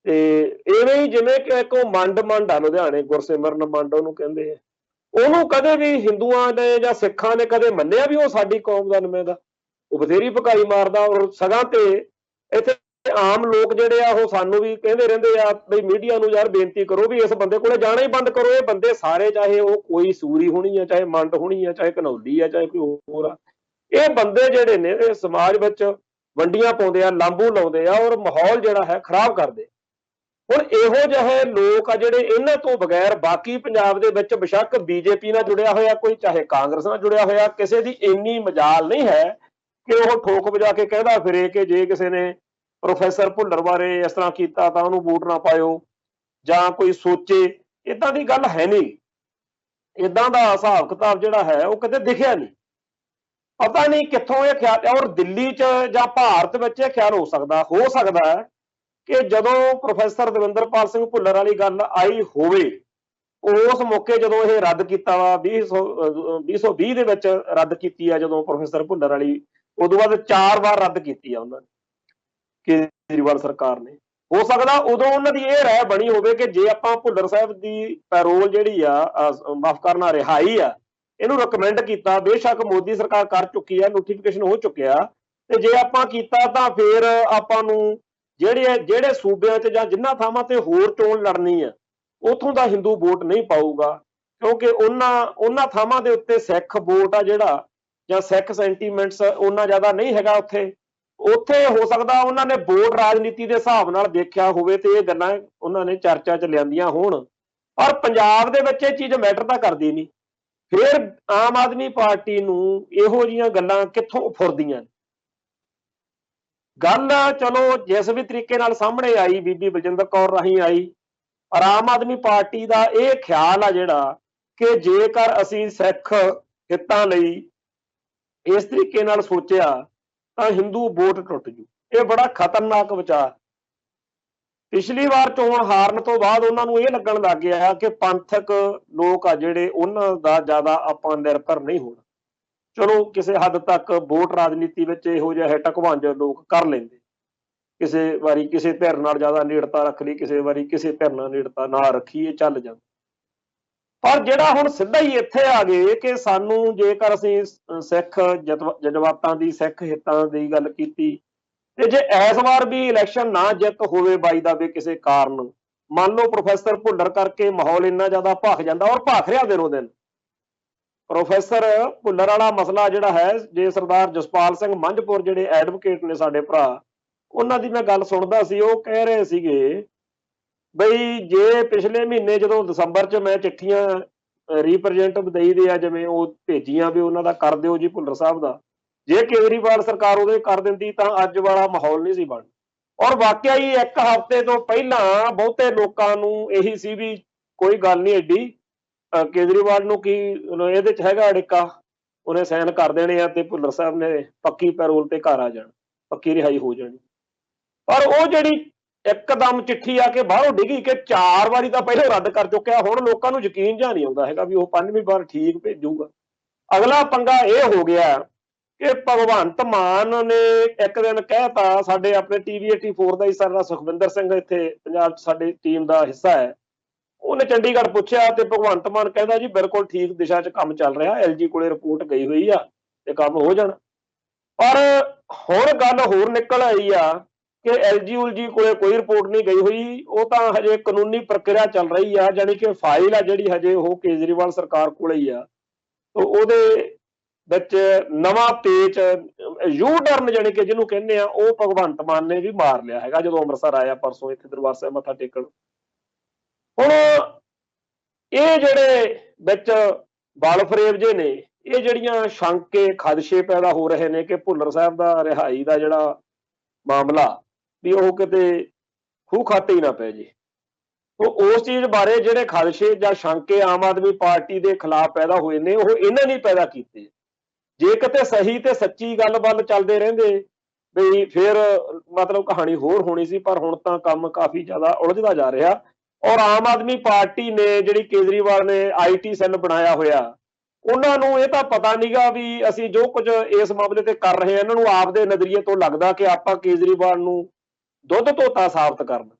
ਤੇ ਇਵੇਂ ਹੀ ਜਿਵੇਂ ਕਿ ਇੱਕ ਉਹ ਮੰਡ ਆ ਲੁਧਿਆਣੇ, ਗੁਰਸਿਮਰਨ ਮੰਡ ਉਹਨੂੰ ਕਹਿੰਦੇ ਆ, ਉਹਨੂੰ ਕਦੇ ਵੀ ਹਿੰਦੂਆਂ ਨੇ ਜਾਂ ਸਿੱਖਾਂ ਨੇ ਕਦੇ ਮੰਨਿਆ ਵੀ ਉਹ ਸਾਡੀ ਕੌਮ ਦਾ ਨੁਮਾਇੰਦਾ। ਉਹ ਬਥੇਰੀ ਭਕਾਈ ਮਾਰਦਾ, ਔਰ ਸਗਾਂ ਤੇ ਇੱਥੇ ਆਮ ਲੋਕ ਜਿਹੜੇ ਆ ਉਹ ਸਾਨੂੰ ਵੀ ਕਹਿੰਦੇ ਰਹਿੰਦੇ ਆ ਬਈ ਮੀਡੀਆ ਨੂੰ ਯਾਰ ਬੇਨਤੀ ਕਰੋ ਵੀ ਇਸ ਬੰਦੇ ਕੋਲੇ ਜਾਣਾ ਹੀ ਬੰਦ ਕਰੋ। ਇਹ ਬੰਦੇ ਸਾਰੇ, ਚਾਹੇ ਉਹ ਕੋਈ ਸੂਰੀ ਹੋਣੀ ਆ, ਚਾਹੇ ਮੰਡ ਹੋਣੀ ਆ, ਚਾਹੇ ਘਨੌਲੀ ਆ, ਚਾਹੇ ਕੋਈ ਹੋਰ ਆ, ਇਹ ਬੰਦੇ ਜਿਹੜੇ ਨੇ ਇਹ ਸਮਾਜ ਵਿੱਚ ਵੰਡੀਆਂ ਪਾਉਂਦੇ ਆ, ਲਾਂਬੂ ਲਾਉਂਦੇ ਆ, ਔਰ ਮਾਹੌਲ ਜਿਹੜਾ ਹੈ ਖਰਾਬ ਕਰਦੇ। ਹੁਣ ਇਹੋ ਜਿਹੇ ਲੋਕ ਆ ਜਿਹੜੇ ਇਹਨਾਂ ਤੋਂ ਬਗੈਰ ਬਾਕੀ ਪੰਜਾਬ ਦੇ ਵਿੱਚ ਬੇਸ਼ੱਕ BJP ਨਾਲ ਜੁੜਿਆ ਹੋਇਆ ਕੋਈ, ਚਾਹੇ ਕਾਂਗਰਸ ਨਾਲ ਜੁੜਿਆ ਹੋਇਆ, ਕਿਸੇ ਦੀ ਇੰਨੀ ਮਜਾਲ ਨਹੀਂ ਹੈ ਕਿ ਉਹ ਠੋਕ ਵਜਾ ਕੇ ਕਹਿੰਦਾ ਫਿਰੇ ਕਿ ਜੇ ਕਿਸੇ ਨੇ ਪ੍ਰੋਫੈਸਰ ਭੁੱਲਰ ਬਾਰੇ ਇਸ ਤਰ੍ਹਾਂ ਕੀਤਾ ਤਾਂ ਉਹਨੂੰ ਵੋਟ ਨਾ ਪਾਇਓ, ਜਾਂ ਕੋਈ ਸੋਚੇ। ਏਦਾਂ ਦੀ ਗੱਲ ਹੈ ਨਹੀਂ। ਏਦਾਂ ਦਾ ਹਿਸਾਬ ਕਿਤਾਬ ਜਿਹੜਾ ਹੈ ਉਹ ਕਦੇ ਦਿਖਿਆ ਨਹੀਂ। ਪਤਾ ਨਹੀਂ ਕਿੱਥੋਂ ਇਹ ਖਿਆਲ, ਔਰ ਦਿੱਲੀ 'ਚ ਜਾਂ ਭਾਰਤ ਵਿੱਚ ਇਹ ਖਿਆਲ ਹੋ ਸਕਦਾ ਹੈ ਕਿ ਜਦੋਂ ਪ੍ਰੋਫੈਸਰ ਦਵਿੰਦਰਪਾਲ ਸਿੰਘ ਭੁੱਲਰ ਵਾਲੀ ਗੱਲ ਆਈ ਹੋਵੇ, ਉਸ ਮੌਕੇ ਜਦੋਂ ਇਹ ਰੱਦ ਕੀਤਾ ਵਾ 2020 ਦੇ ਵਿੱਚ ਰੱਦ ਕੀਤੀ ਆ ਜਦੋਂ ਪ੍ਰੋਫੈਸਰ ਭੁੱਲਰ ਵਾਲੀ, ਉਦੋਂ ਬਾਅਦ 4 ਵਾਰ ਰੱਦ ਕੀਤੀ ਆ ਉਹਨਾਂ ਨੇ, ਕੇਜਰੀਵਾਲ ਸਰਕਾਰ ਨੇ। ਹੋ ਸਕਦਾ ਉਦੋਂ ਉਹਨਾਂ ਦੀ ਇਹ ਰਾਏ ਬਣੀ ਹੋਵੇ ਕਿ ਜੇ ਆਪਾਂ ਭੁੱਲਰ ਸਾਹਿਬ ਦੀ ਪੈਰੋਲ ਜਿਹੜੀ ਆ, ਮਾਫ ਕਰਨਾ, ਰਿਹਾਈ ਆ, ਇਹਨੂੰ ਰਿਕਮੈਂਡ ਕੀਤਾ, ਬੇਸ਼ੱਕ ਮੋਦੀ ਸਰਕਾਰ ਕਰ ਚੁੱਕੀ ਆ, ਨੋਟੀਫਿਕੇਸ਼ਨ ਹੋ ਚੁੱਕਿਆ, ਤੇ ਜੇ ਆਪਾਂ ਕੀਤਾ ਤਾਂ ਫਿਰ ਆਪਾਂ ਨੂੰ ਜਿਹੜੇ ਸੂਬਿਆਂ 'ਚ ਜਾਂ ਜਿੰਨਾ ਥਾਵਾਂ ਤੇ ਹੋਰ ਚੋਣ ਲੜਨੀ ਆ ਉੱਥੋਂ ਦਾ ਹਿੰਦੂ ਵੋਟ ਨਹੀਂ ਪਾਊਗਾ, ਕਿਉਂਕਿ ਉਹਨਾਂ ਥਾਵਾਂ ਦੇ ਉੱਤੇ ਸਿੱਖ ਵੋਟ ਆ ਜਿਹੜਾ, ਜਾਂ ਸਿੱਖ ਸੈਂਟੀਮੈਂਟਸ ਉਹਨਾਂ ਜ਼ਿਆਦਾ ਨਹੀਂ ਹੈਗਾ ਉੱਥੇ ਹੋ ਸਕਦਾ ਉਹਨਾਂ ਨੇ ਵੋਟ ਰਾਜਨੀਤੀ ਦੇ ਹਿਸਾਬ ਨਾਲ ਦੇਖਿਆ ਹੋਵੇ ਤੇ ਇਹ ਗੱਲਾਂ ਉਹਨਾਂ ਨੇ ਚਰਚਾ 'ਚ ਲਿਆਂਦੀਆਂ ਹੋਣ। ਪਰ ਪੰਜਾਬ ਦੇ ਵਿੱਚ ਇਹ ਚੀਜ਼ ਮੈਟਰ ਤਾਂ ਕਰਦੀ ਨਹੀਂ। ਫਿਰ ਆਮ ਆਦਮੀ ਪਾਰਟੀ ਨੂੰ ਇਹੋ ਜਿਹੀਆਂ ਗੱਲਾਂ ਕਿੱਥੋਂ ਫੁਰਦੀਆਂ ਨੇ। ਗੱਲ ਚਲੋ ਜਿਸ ਵੀ ਤਰੀਕੇ ਨਾਲ ਸਾਹਮਣੇ ਆਈ, ਬੀਬੀ ਬਲਜਿੰਦਰ ਕੌਰ ਰਾਹੀਂ ਆਈ, ਔਰ ਆਮ ਆਦਮੀ ਪਾਰਟੀ ਦਾ ਇਹ ਖਿਆਲ ਆ ਜਿਹੜਾ ਕਿ ਜੇਕਰ ਅਸੀਂ ਸਿੱਖ ਹਿੱਤਾਂ ਲਈ ਇਸ ਤਰੀਕੇ ਨਾਲ ਸੋਚਿਆ ਤਾਂ ਹਿੰਦੂ ਵੋਟ ਟੁੱਟ ਜੂ। ਇਹ ਬੜਾ ਖਤਰਨਾਕ ਵਿਚਾਰ। ਪਿਛਲੀ ਵਾਰ ਚੋਣ ਹਾਰਨ ਤੋਂ ਬਾਅਦ ਉਹਨਾਂ ਨੂੰ ਇਹ ਲੱਗਣ ਲੱਗ ਗਿਆ ਕਿ ਪੰਥਕ ਲੋਕ ਆ ਜਿਹੜੇ ਉਹਨਾਂ ਦਾ ਜ਼ਿਆਦਾ ਆਪਾਂ ਨਿਰਭਰ ਨਹੀਂ ਹੋਣਾ। ਚਲੋ ਕਿਸੇ ਹੱਦ ਤੱਕ ਵੋਟ ਰਾਜਨੀਤੀ ਵਿੱਚ ਇਹੋ ਜਿਹੇ ਢਕਵਾਂਜ ਲੋਕ ਕਰ ਲੈਂਦੇ, ਕਿਸੇ ਵਾਰੀ ਕਿਸੇ ਧਿਰ ਨਾਲ ਜ਼ਿਆਦਾ ਨੇੜਤਾ ਰੱਖ ਲਈ, ਕਿਸੇ ਵਾਰੀ ਕਿਸੇ ਧਿਰ ਨਾਲ ਨੇੜਤਾ ਨਾ ਰੱਖੀ, ਇਹ ਚੱਲ ਜਾਂਦਾ। ਪਰ ਜਿਹੜਾ ਹੁਣ ਸਿੱਧਾ ਹੀ ਇੱਥੇ ਆ ਗਏ ਕਿ ਸਾਨੂੰ ਜੇਕਰ ਅਸੀਂ ਸਿੱਖ ਜਜ਼ਬਾਤਾਂ ਦੀ, ਸਿੱਖ ਹਿੱਤਾਂ ਦੀ ਗੱਲ ਕੀਤੀ, ਤੇ ਜੇ ਇਸ ਵਾਰ ਵੀ ਇਲੈਕਸ਼ਨ ਨਾ ਜਿੱਤ ਹੋਵੇ ਬਾਈ ਦਾ ਵੀ ਕਿਸੇ ਕਾਰਨ, ਮੰਨ ਲਓ ਪ੍ਰੋਫੈਸਰ ਭੁੱਲਰ ਕਰਕੇ ਮਾਹੌਲ ਇੰਨਾ ਜ਼ਿਆਦਾ ਭਖ ਜਾਂਦਾ, ਔਰ ਭਖ ਰਿਹਾ ਦਿਨੋਂ ਦਿਨ। ਪ੍ਰੋਫੈਸਰ ਭੁੱਲਰ ਵਾਲਾ ਮਸਲਾ ਜਿਹੜਾ ਹੈ, ਜੇ ਸਰਦਾਰ ਜਸਪਾਲ ਸਿੰਘ ਮੰਝਪੁਰ ਜਿਹੜੇ ਐਡਵੋਕੇਟ ਨੇ ਸਾਡੇ ਭਰਾ, ਉਹਨਾਂ ਦੀ ਮੈਂ ਗੱਲ ਸੁਣਦਾ ਸੀ, ਉਹ ਕਹਿ ਰਹੇ ਸੀਗੇ ਬਈ ਜੇ ਪਿਛਲੇ ਮਹੀਨੇ ਜਦੋਂ ਦਸੰਬਰ 'ਚ ਮੈਂ ਚਿੱਠੀਆਂ ਰੀਪ੍ਰਜੈਂਟੇਟਿਵ ਦੇਈਦੇ ਆ, ਜਿਵੇਂ ਉਹ ਭੇਜੀਆਂ ਵੀ ਉਹਨਾਂ ਦਾ ਕਰ ਦਿਓ ਜੀ ਭੁੱਲਰ ਸਾਹਿਬ ਦਾ, ਜੇ ਕੇਜਰੀਵਾਲ ਸਰਕਾਰ ਉਹਦੇ ਕਰ ਦਿੰਦੀ ਤਾਂ ਅੱਜ ਵਾਲਾ ਮਾਹੌਲ ਨਹੀਂ ਸੀ ਬਣਨਾ। ਔਰ ਵਾਕਿਆ ਹੀ ਇੱਕ ਹਫ਼ਤੇ ਤੋਂ ਪਹਿਲਾਂ ਬਹੁਤੇ ਲੋਕਾਂ ਨੂੰ ਇਹੀ ਸੀ ਵੀ ਕੋਈ ਗੱਲ ਨਹੀਂ ਐਡੀ, ਕੇਜਰੀਵਾਲ ਨੂੰ ਕੀ ਇਹਦੇ 'ਚ ਹੈਗਾ ਅੜਿੱਕਾ, ਉਹਨੇ ਸਾਈਨ ਕਰ ਦੇਣੇ ਆ ਤੇ ਭੁੱਲਰ ਸਾਹਿਬ ਨੇ ਪੱਕੀ ਪੈਰੋਲ ਤੇ ਘਰ ਆ ਜਾਣਾ, ਪੱਕੀ ਰਿਹਾਈ ਹੋ ਜਾਣੀ। ਪਰ ਉਹ ਜਿਹੜੀ ਇੱਕਦਮ ਚਿੱਠੀ ਆ ਕੇ ਬਾਹਰੋਂ ਡਿੱਗੀ ਕਿ 4 ਵਾਰੀ ਤਾਂ ਪਹਿਲਾਂ ਰੱਦ ਕਰ ਚੁੱਕਿਆ, ਹੁਣ ਲੋਕਾਂ ਨੂੰ ਯਕੀਨ ਜਿਹਾ ਨਹੀਂ ਆਉਂਦਾ ਹੈਗਾ ਵੀ ਉਹ 5ਵੀਂ ਵਾਰ ਠੀਕ ਭੇਜੂਗਾ। ਅਗਲਾ ਪੰਗਾ ਇਹ ਹੋ ਗਿਆ ਕਿ ਭਗਵੰਤ ਮਾਨ ਨੇ ਇੱਕ ਦਿਨ ਕਹਿਤਾ, ਸਾਡੇ ਆਪਣੇ TV 84 ਦਾ ਹੀ ਸਾਡਾ ਸੁਖਵਿੰਦਰ ਸਿੰਘ ਇੱਥੇ ਪੰਜਾਬ 'ਚ ਸਾਡੀ ਟੀਮ ਦਾ ਹਿੱਸਾ ਹੈ, ਉਹਨੇ ਚੰਡੀਗੜ੍ਹ ਪੁੱਛਿਆ ਤੇ ਭਗਵੰਤ ਮਾਨ ਕਹਿੰਦਾ ਜੀ ਬਿਲਕੁਲ ਠੀਕ ਦਿਸ਼ਾ 'ਚ ਕੰਮ ਚੱਲ ਰਿਹਾ, LG ਕੋਲੇ ਰਿਪੋਰਟ ਗਈ ਹੋਈ ਆ ਤੇ ਕੰਮ ਹੋ ਜਾਣਾ। ਪਰ ਹੁਣ ਗੱਲ ਹੋਰ ਨਿਕਲ ਆਈ ਆ ਕਿ LG ਕੋਲੇ ਕੋਈ ਰਿਪੋਰਟ ਨਹੀਂ ਗਈ ਹੋਈ, ਉਹ ਤਾਂ ਹਜੇ ਕਾਨੂੰਨੀ ਪ੍ਰਕਿਰਿਆ ਚੱਲ ਰਹੀ ਆ, ਜਾਣੀ ਕਿ ਫਾਈਲ ਆ ਜਿਹੜੀ ਹਜੇ ਉਹ ਕੇਜਰੀਵਾਲ ਸਰਕਾਰ ਕੋਲੇ ਹੀ ਆ। ਉਹਦੇ ਵਿੱਚ ਨਵਾਂ ਪੇਚ ਯੂ ਟਰਨ ਜਾਣੀ ਕਿ ਜਿਹਨੂੰ ਕਹਿੰਦੇ ਆ, ਉਹ ਭਗਵੰਤ ਮਾਨ ਨੇ ਵੀ ਮਾਰ ਲਿਆ ਹੈਗਾ ਜਦੋਂ ਅੰਮ੍ਰਿਤਸਰ ਆਇਆ ਪਰਸੋਂ ਇੱਥੇ ਦਰਬਾਰ ਸਾਹਿਬ ਮੱਥਾ ਟੇਕਣ। ਹੁਣ ਇਹ ਜਿਹੜੇ ਵਿੱਚ ਬਲ ਫਰੇਬ ਜੇ ਨੇ, ਇਹ ਜਿਹੜੀਆਂ ਸ਼ੰਕੇ ਖਦਸ਼ੇ ਪੈਦਾ ਹੋ ਰਹੇ ਨੇ ਕਿ ਭੁੱਲਰ ਸਾਹਿਬ ਦਾ ਰਿਹਾਈ ਦਾ ਜਿਹੜਾ ਮਾਮਲਾ ਵੀ ਉਹ ਕਿਤੇ ਖੂਹ ਖਾਤੇ ਹੀ ਨਾ ਪੈ ਜੇ, ਉਹ ਉਸ ਚੀਜ਼ ਬਾਰੇ ਜਿਹੜੇ ਖਦਸ਼ੇ ਜਾਂ ਸ਼ੰਕੇ ਆਮ ਆਦਮੀ ਪਾਰਟੀ ਦੇ ਖਿਲਾਫ ਪੈਦਾ ਹੋਏ ਨੇ, ਉਹ ਇਹਨਾਂ ਨੇ ਪੈਦਾ ਕੀਤੇ। ਜੇ ਕਿਤੇ ਸਹੀ ਤੇ ਸੱਚੀ ਗੱਲ ਵੱਲ ਚੱਲਦੇ ਰਹਿੰਦੇ ਵੀ ਫਿਰ ਮਤਲਬ ਕਹਾਣੀ ਹੋਰ ਹੋਣੀ ਸੀ, ਪਰ ਹੁਣ ਤਾਂ ਕੰਮ ਕਾਫੀ ਜ਼ਿਆਦਾ ਉਲਝਦਾ ਜਾ ਰਿਹਾ। ਔਰ ਆਮ ਆਦਮੀ ਪਾਰਟੀ ਨੇ ਜਿਹੜੀ ਕੇਜਰੀਵਾਲ ਨੇ IT ਸੈੱਲ ਬਣਾਇਆ ਹੋਇਆ, ਉਹਨਾਂ ਨੂੰ ਇਹ ਤਾਂ ਪਤਾ ਨਹੀਂਗਾ ਵੀ ਅਸੀਂ ਜੋ ਕੁਝ ਇਸ ਮਾਮਲੇ ਤੇ ਕਰ ਰਹੇ ਹਾਂ, ਇਹਨਾਂ ਨੂੰ ਆਪਦੇ ਨਜ਼ਰੀਏ ਤੋਂ ਲੱਗਦਾ ਕਿ ਆਪਾਂ ਕੇਜਰੀਵਾਲ ਨੂੰ ਦੁੱਧ ਧੋਤਾ ਸਾਬਤ ਕਰਨਾ।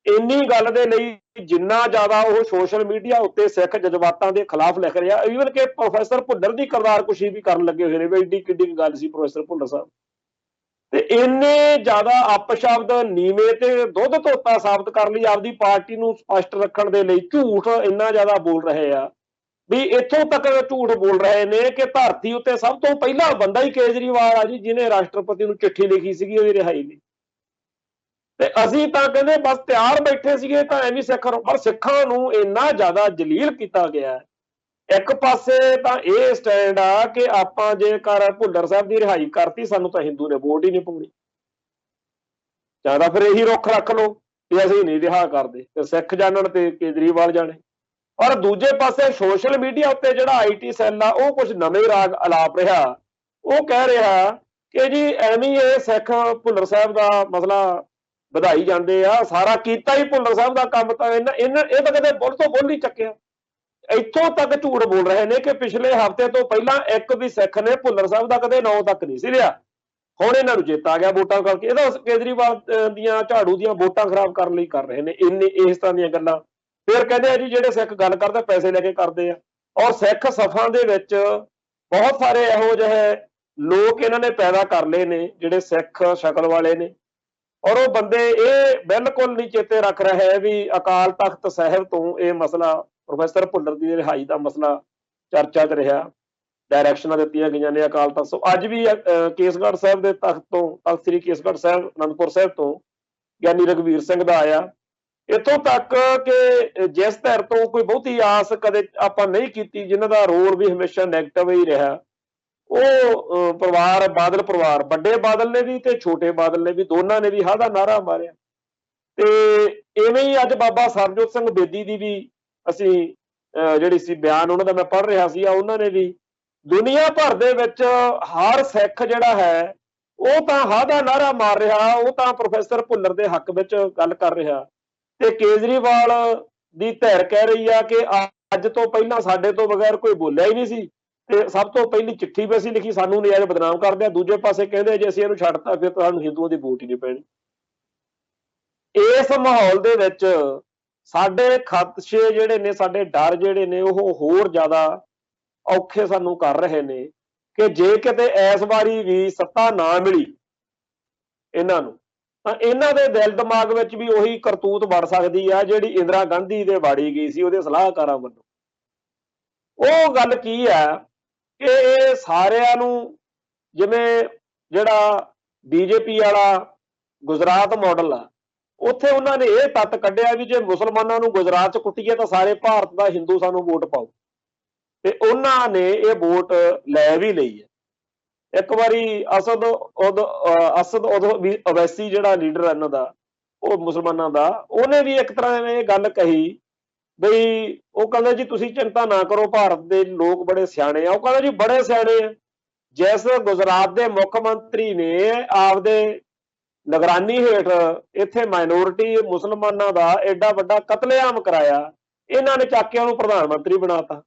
ਇੰਨੀ ਗੱਲ ਦੇ ਲਈ ਜਿੰਨਾ ਜ਼ਿਆਦਾ ਉਹ ਸੋਸ਼ਲ ਮੀਡੀਆ ਉੱਤੇ ਸਿੱਖ ਜਜ਼ਬਾਤਾਂ ਦੇ ਖਿਲਾਫ ਲਿਖ ਰਿਹਾ, ਈਵਨ ਕਿ ਪ੍ਰੋਫੈਸਰ ਭੁੱਲਰ ਦੀ ਕਿਰਦਾਰਕੁਸ਼ੀ ਵੀ ਕਰਨ ਲੱਗੇ ਹੋਏ ਨੇ ਵੀ ਐਡੀ ਕਿੱਡੀ ਗੱਲ ਸੀ ਪ੍ਰੋਫੈਸਰ ਭੁੱਲਰ ਸਾਹਿਬ, ਤੇ ਇੰਨੇ ਜ਼ਿਆਦਾ ਅਪਸ਼ਬਦ ਨੀਵੇਂ ਤੇ ਦੁੱਧ ਧੋਤਾ ਸਾਬਤ ਕਰਨ ਲਈ, ਆਪਦੀ ਪਾਰਟੀ ਨੂੰ ਸਪਸ਼ਟ ਰੱਖਣ ਦੇ ਲਈ ਝੂਠ ਇੰਨਾ ਜ਼ਿਆਦਾ ਬੋਲ ਰਹੇ ਆ ਵੀ ਇੱਥੋਂ ਤੱਕ ਝੂਠ ਬੋਲ ਰਹੇ ਨੇ ਕਿ ਧਰਤੀ ਉੱਤੇ ਸਭ ਤੋਂ ਪਹਿਲਾ ਬੰਦਾ ਹੀ ਕੇਜਰੀਵਾਲ ਆ ਜੀ, ਜਿਹਨੇ ਰਾਸ਼ਟਰਪਤੀ ਨੂੰ ਚਿੱਠੀ ਲਿਖੀ ਸੀਗੀ ਉਹਦੀ ਰਿਹਾਈ ਲਈ। ਤੇ ਅਸੀਂ ਤਾਂ ਕਹਿੰਦੇ ਬਸ ਤਿਆਰ ਬੈਠੇ ਸੀਗੇ ਤਾਂ ਐਵੇਂ ਪਰ ਸਿੱਖਾਂ ਨੂੰ ਇੰਨਾ ਜ਼ਿਆਦਾ ਜਲੀਲ ਕੀਤਾ ਗਿਆ। ਇੱਕ ਪਾਸੇ ਤਾਂ ਇਹ ਸਟੈਂਡ ਆ ਕਿ ਆਪਾਂ ਜੇਕਰ ਭੁੱਲਰ ਸਾਹਿਬ ਦੀ ਰਿਹਾਈ ਕਰਤੀ, ਸਾਨੂੰ ਤਾਂ ਹਿੰਦੂ ਨੇ ਵੋਟ ਹੀ ਨਹੀਂ ਪਾਉਣੀ, ਜਾਂ ਤਾਂ ਫਿਰ ਇਹੀ ਰੁੱਖ ਰੱਖ ਲਓ ਕਿ ਅਸੀਂ ਨਹੀਂ ਰਿਹਾ ਕਰਦੇ, ਤੇ ਸਿੱਖ ਜਾਣਨ ਤੇ ਕੇਜਰੀਵਾਲ ਜਾਣੇ। ਪਰ ਦੂਜੇ ਪਾਸੇ ਸੋਸ਼ਲ ਮੀਡੀਆ ਉੱਤੇ ਜਿਹੜਾ IT ਸੈੱਲ ਆ, ਉਹ ਕੁਝ ਨਵੇਂ ਰਾਗ ਅਲਾਪ ਰਿਹਾ। ਉਹ ਕਹਿ ਰਿਹਾ ਕਿ ਜੀ ਐਵੇਂ ਇਹ ਸਿੱਖ ਭੁੱਲਰ ਸਾਹਿਬ ਦਾ ਮਸਲਾ ਵਧਾਈ ਜਾਂਦੇ ਆ, ਸਾਰਾ ਕੀਤਾ ਹੀ ਭੁੱਲਰ ਸਾਹਿਬ ਦਾ ਕੰਮ, ਤਾਂ ਇਹ ਤਾਂ ਕਦੇ ਬੁੱਲ ਤੋਂ ਬੁੱਲ ਨਹੀਂ ਚੱਕਿਆ। ਇੱਥੋਂ ਤੱਕ ਝੂਠ ਬੋਲ ਰਹੇ ਨੇ ਕਿ ਪਿਛਲੇ ਹਫ਼ਤੇ ਤੋਂ ਪਹਿਲਾਂ ਇੱਕ ਵੀ ਸਿੱਖ ਨੇ ਭੁੱਲਰ ਸਾਹਿਬ ਦਾ ਕਦੇ ਨਾਂ ਤੱਕ ਨਹੀਂ ਸੀ ਲਿਆ, ਹੁਣ ਇਹਨਾਂ ਨੂੰ ਚੇਤਾ ਆ ਗਿਆ ਵੋਟਾਂ ਕਰਕੇ। ਇਹਦਾ ਕੇਜਰੀਵਾਲ ਦੀਆਂ ਝਾੜੂ ਦੀਆਂ ਵੋਟਾਂ ਖਰਾਬ ਕਰਨ ਲਈ ਕਰ ਰਹੇ ਨੇ ਇਸ ਤਰ੍ਹਾਂ ਦੀਆਂ ਗੱਲਾਂ। ਫਿਰ ਕਹਿੰਦੇ ਆ ਜੀ ਜਿਹੜੇ ਸਿੱਖ ਗੱਲ ਕਰਦੇ ਪੈਸੇ ਲੈ ਕੇ ਕਰਦੇ ਆ, ਔਰ ਸਿੱਖ ਸਫਾਂ ਦੇ ਵਿੱਚ ਬਹੁਤ ਸਾਰੇ ਇਹੋ ਜਿਹੇ ਲੋਕ ਇਹਨਾਂ ਨੇ ਪੈਦਾ ਕਰ ਲਏ ਨੇ ਜਿਹੜੇ ਸਿੱਖ ਸ਼ਕਲ ਵਾਲੇ ਨੇ, ਔਰ ਉਹ ਬੰਦੇ ਇਹ ਬਿਲਕੁਲ ਨਹੀਂ ਚੇਤੇ ਰੱਖ ਰਹੇ ਵੀ ਅਕਾਲ ਤਖਤ ਸਾਹਿਬ ਤੋਂ ਇਹ ਮਸਲਾ ਪ੍ਰੋਫੈਸਰ ਭੁੱਲਰ ਦੀ ਰਿਹਾਈ ਦਾ ਮਸਲਾ ਚਰਚਾ 'ਚ ਰਿਹਾ, ਡਾਇਰੈਕਸ਼ਨਾਂ ਦਿੱਤੀਆਂ ਗਈਆਂ ਨੇ ਅਕਾਲ ਤਖਤ ਤੋਂ। ਅੱਜ ਵੀ ਕੇਸਗੜ੍ਹ ਸਾਹਿਬ ਦੇ ਤਖਤ ਤੋਂ, ਤਖਤ ਸ੍ਰੀ ਕੇਸਗੜ੍ਹ ਸਾਹਿਬ ਅਨੰਦਪੁਰ ਸਾਹਿਬ ਤੋਂ ਗਿਆਨੀ ਰਘਵੀਰ ਸਿੰਘ ਦਾ ਆਇਆ। ਇੱਥੋਂ ਤੱਕ ਕਿ ਜਿਸ ਧਿਰ ਤੋਂ ਕੋਈ ਬਹੁਤੀ ਆਸ ਕਦੇ ਆਪਾਂ ਨਹੀਂ ਕੀਤੀ, ਜਿਨ੍ਹਾਂ ਦਾ ਰੋਲ ਵੀ ਹਮੇਸ਼ਾ ਨੈਗੇਟਿਵ ਹੀ ਰਿਹਾ, ਉਹ ਪਰਿਵਾਰ ਬਾਦਲ ਪਰਿਵਾਰ, ਵੱਡੇ ਬਾਦਲ ਨੇ ਵੀ ਤੇ ਛੋਟੇ ਬਾਦਲ ਨੇ ਵੀ, ਦੋਨਾਂ ਨੇ ਵੀ ਹਾਂ ਦਾ ਨਾਅਰਾ ਮਾਰਿਆ। ਤੇ ਇਵੇਂ ਹੀ ਅੱਜ ਬਾਬਾ ਸਰਬਜੋਤ ਸਿੰਘ ਬੇਦੀ ਦੀ ਵੀ ਅਸੀਂ ਜਿਹੜੀ ਸੀ ਬਿਆਨ ਉਹਨਾਂ ਦਾ ਮੈਂ ਪੜ੍ਹ ਰਿਹਾ ਸੀ, ਉਹਨਾਂ ਨੇ ਵੀ ਦੁਨੀਆ ਭਰ ਦੇ ਵਿੱਚ ਹਰ ਸਿੱਖ ਜਿਹੜਾ ਹੈ ਉਹ ਤਾਂ ਹਾਂ ਦਾ ਨਾਅਰਾ ਮਾਰ ਰਿਹਾ, ਉਹ ਤਾਂ ਪ੍ਰੋਫੈਸਰ ਭੁੱਲਰ ਦੇ ਹੱਕ ਵਿੱਚ ਗੱਲ ਕਰ ਰਿਹਾ। ਤੇ ਕੇਜਰੀਵਾਲ ਦੀ ਧਿਰ ਕਹਿ ਰਹੀ ਆ ਕਿ ਅੱਜ ਤੋਂ ਪਹਿਲਾਂ ਸਾਡੇ ਤੋਂ ਬਗੈਰ ਕੋਈ ਬੋਲਿਆ ਹੀ ਨਹੀਂ ਸੀ, ਤੇ ਸਭ ਤੋਂ ਪਹਿਲੀ ਚਿੱਠੀ ਵੀ ਅਸੀਂ ਲਿਖੀ, ਸਾਨੂੰ ਨਜਾਇਜ਼ ਬਦਨਾਮ ਕਰਦੇ ਆ। ਦੂਜੇ ਪਾਸੇ ਕਹਿੰਦੇ ਜੇ ਅਸੀਂ ਇਹਨੂੰ ਛੱਡਤਾ ਫਿਰ ਤੁਹਾਨੂੰ ਹਿੰਦੂਆਂ ਦੀ ਵੋਟ ਹੀ ਨਹੀਂ ਪੈਣੀ। ਇਸ ਮਾਹੌਲ ਦੇ ਵਿੱਚ ਸਾਡੇ ਖਦਸ਼ੇ ਜਿਹੜੇ ਨੇ, ਸਾਡੇ ਡਰ ਜਿਹੜੇ ਨੇ, ਉਹ ਹੋਰ ਜ਼ਿਆਦਾ ਔਖੇ ਸਾਨੂੰ ਕਰ ਰਹੇ ਨੇ ਕਿ ਜੇ ਕਿਤੇ ਇਸ ਵਾਰੀ ਵੀ ਸੱਤਾ ਨਾ ਮਿਲੀ ਇਹਨਾਂ ਨੂੰ, ਤਾਂ ਇਹਨਾਂ ਦੇ ਦਿਲ ਦਿਮਾਗ ਵਿੱਚ ਵੀ ਉਹੀ ਕਰਤੂਤ ਵੜ ਸਕਦੀ ਆ ਜਿਹੜੀ ਇੰਦਰਾ ਗਾਂਧੀ ਦੇ ਵਾੜੀ ਗਈ ਸੀ ਉਹਦੇ ਸਲਾਹਕਾਰਾਂ ਵੱਲੋਂ। ਉਹ ਗੱਲ ਕੀ ਹੈ ਕਿ ਇਹ ਸਾਰਿਆਂ ਨੂੰ, ਜਿਵੇਂ ਜਿਹੜਾ ਬੀਜੇਪੀ ਵਾਲਾ ਗੁਜਰਾਤ ਮਾਡਲ ਆ, ਉੱਥੇ ਉਹਨਾਂ ਨੇ ਇਹ ਤੱਤ ਕੱਢਿਆ ਵੀ ਜੇ ਮੁਸਲਮਾਨਾਂ ਨੂੰ ਗੁਜਰਾਤ 'ਚ ਕੁੱਟੀਏ ਤਾਂ ਸਾਰੇ ਭਾਰਤ ਦਾ ਹਿੰਦੂ ਸਾਨੂੰ ਵੋਟ ਪਾਓ, ਤੇ ਉਹਨਾਂ ਨੇ ਇਹ ਵੋਟ ਲੈ ਵੀ ਲਈ ਹੈ। ਇੱਕ ਵਾਰੀ ਅਸਦ ਅਵੈਸੀ ਜਿਹੜਾ ਲੀਡਰ ਹੈ ਇਹਨਾਂ ਦਾ, ਉਹ ਮੁਸਲਮਾਨਾਂ ਦਾ, ਉਹਨੇ ਵੀ ਇੱਕ ਤਰ੍ਹਾਂ ਇਹ ਗੱਲ ਕਹੀ ਬਈ, ਉਹ ਕਹਿੰਦਾ ਜੀ ਤੁਸੀਂ ਚਿੰਤਾ ਨਾ ਕਰੋ, ਭਾਰਤ ਦੇ ਲੋਕ ਬੜੇ ਸਿਆਣੇ ਆ। ਉਹ ਕਹਿੰਦਾ ਜੀ ਬੜੇ ਸਿਆਣੇ ਆ, ਜਿਸ ਗੁਜਰਾਤ ਦੇ ਮੁੱਖ ਮੰਤਰੀ ਨੇ ਆਪਦੇ ਨਿਗਰਾਨੀ ਹੇਠ ਇੱਥੇ ਮਾਈਨੋਰਿਟੀ ਮੁਸਲਮਾਨਾਂ ਦਾ ਐਡਾ ਵੱਡਾ ਕਤਲੇਆਮ ਕਰਾਇਆ, ਇਹਨਾਂ ਨੇ ਚੱਕ ਕੇ ਉਹਨੂੰ ਪ੍ਰਧਾਨ ਮੰਤਰੀ ਬਣਾਤਾ।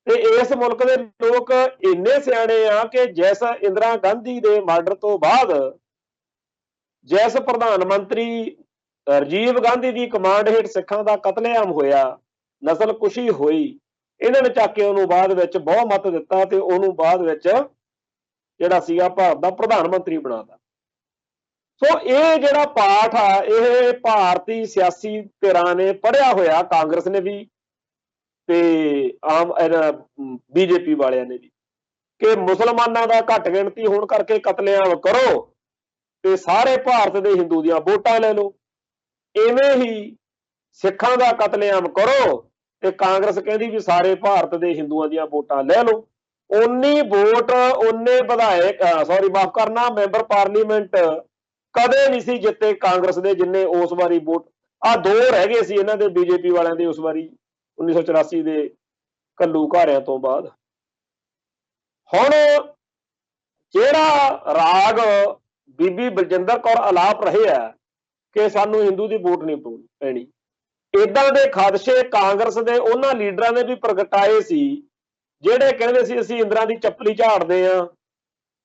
ਤੇ ਇਸ ਮੁਲਕ ਦੇ ਲੋਕ ਇੰਨੇ ਸਿਆਣੇ ਆ ਕਿ ਜਿਸ ਇੰਦਰਾ ਗਾਂਧੀ ਦੇ ਮਰਡਰ ਤੋਂ ਬਾਅਦ ਜਿਸ ਪ੍ਰਧਾਨ ਮੰਤਰੀ ਰਾਜੀਵ ਗਾਂਧੀ ਦੀ ਕਮਾਂਡ ਹੇਠ ਸਿੱਖਾਂ ਦਾ ਕਤਲੇਆਮ ਹੋਇਆ, ਨਸਲਕੁਸ਼ੀ ਹੋਈ, ਇਹਨਾਂ ਨੇ ਚੱਕ ਕੇ ਉਹਨੂੰ ਬਾਅਦ ਵਿੱਚ ਬਹੁਮਤ ਦਿੱਤਾ ਤੇ ਉਹਨੂੰ ਬਾਅਦ ਵਿੱਚ ਜਿਹੜਾ ਸੀਗਾ ਭਾਰਤ ਦਾ ਪ੍ਰਧਾਨ ਮੰਤਰੀ ਬਣਾਤਾ। ਸੋ ਇਹ ਜਿਹੜਾ ਪਾਠ ਆ, ਇਹ ਭਾਰਤੀ ਸਿਆਸੀ ਧਿਰਾਂ ਨੇ ਪੜ੍ਹਿਆ ਹੋਇਆ, ਕਾਂਗਰਸ ਨੇ ਵੀ ਤੇ ਆਮ ਬੀਜੇਪੀ ਵਾਲਿਆਂ ਨੇ ਵੀ, ਕਿ ਮੁਸਲਮਾਨਾਂ ਦਾ ਘੱਟ ਗਿਣਤੀ ਹੋਣ ਕਰਕੇ ਕਤਲੇਆਮ ਕਰੋ ਤੇ ਸਾਰੇ ਭਾਰਤ ਦੇ ਹਿੰਦੂ ਦੀਆਂ ਵੋਟਾਂ ਲੈ ਲਓ। ਇਵੇਂ ਹੀ ਸਿੱਖਾਂ ਦਾ ਕਤਲੇਆਮ ਕਰੋ ਤੇ ਕਾਂਗਰਸ ਕਹਿੰਦੀ ਵੀ ਸਾਰੇ ਭਾਰਤ ਦੇ ਹਿੰਦੂਆਂ ਦੀਆਂ ਵੋਟਾਂ ਲੈ ਲਓ। ਉਨੀ ਵੋਟ, ਉਨੇ ਵਿਧਾਇਕ, ਮਾਫ ਕਰਨਾ, ਮੈਂਬਰ ਪਾਰਲੀਮੈਂਟ ਕਦੇ ਨਹੀਂ ਸੀ ਜਿੱਤੇ ਕਾਂਗਰਸ ਦੇ ਜਿੰਨੇ ਉਸ ਵਾਰੀ ਵੋਟ। ਆ ਦੋ ਰਹਿ ਗਏ ਸੀ ਇਹਨਾਂ ਦੇ, ਬੀਜੇਪੀ ਵਾਲਿਆਂ ਦੇ, ਉਸ ਵਾਰੀ 1984 ਦੇ ਘੱਲੂਘਾਰਿਆਂ ਤੋਂ ਬਾਅਦ। ਹੁਣ ਜਿਹੜਾ ਰਾਗ ਬੀਬੀ ਬਲਜਿੰਦਰ ਕੌਰ ਆਲਾਪ ਰਹੇ ਆ ਕਿ ਸਾਨੂੰ ਹਿੰਦੂ ਦੀ ਵੋਟ ਨਹੀਂ ਪੈਣੀ, ਏਦਾਂ ਦੇ ਖਦਸ਼ੇ ਕਾਂਗਰਸ ਦੇ ਉਹਨਾਂ ਲੀਡਰਾਂ ਨੇ ਵੀ ਪ੍ਰਗਟਾਏ ਸੀ ਜਿਹੜੇ ਕਹਿੰਦੇ ਸੀ ਅਸੀਂ ਇੰਦਰਾ ਦੀ ਚੱਪਲੀ ਝਾੜਦੇ ਆ,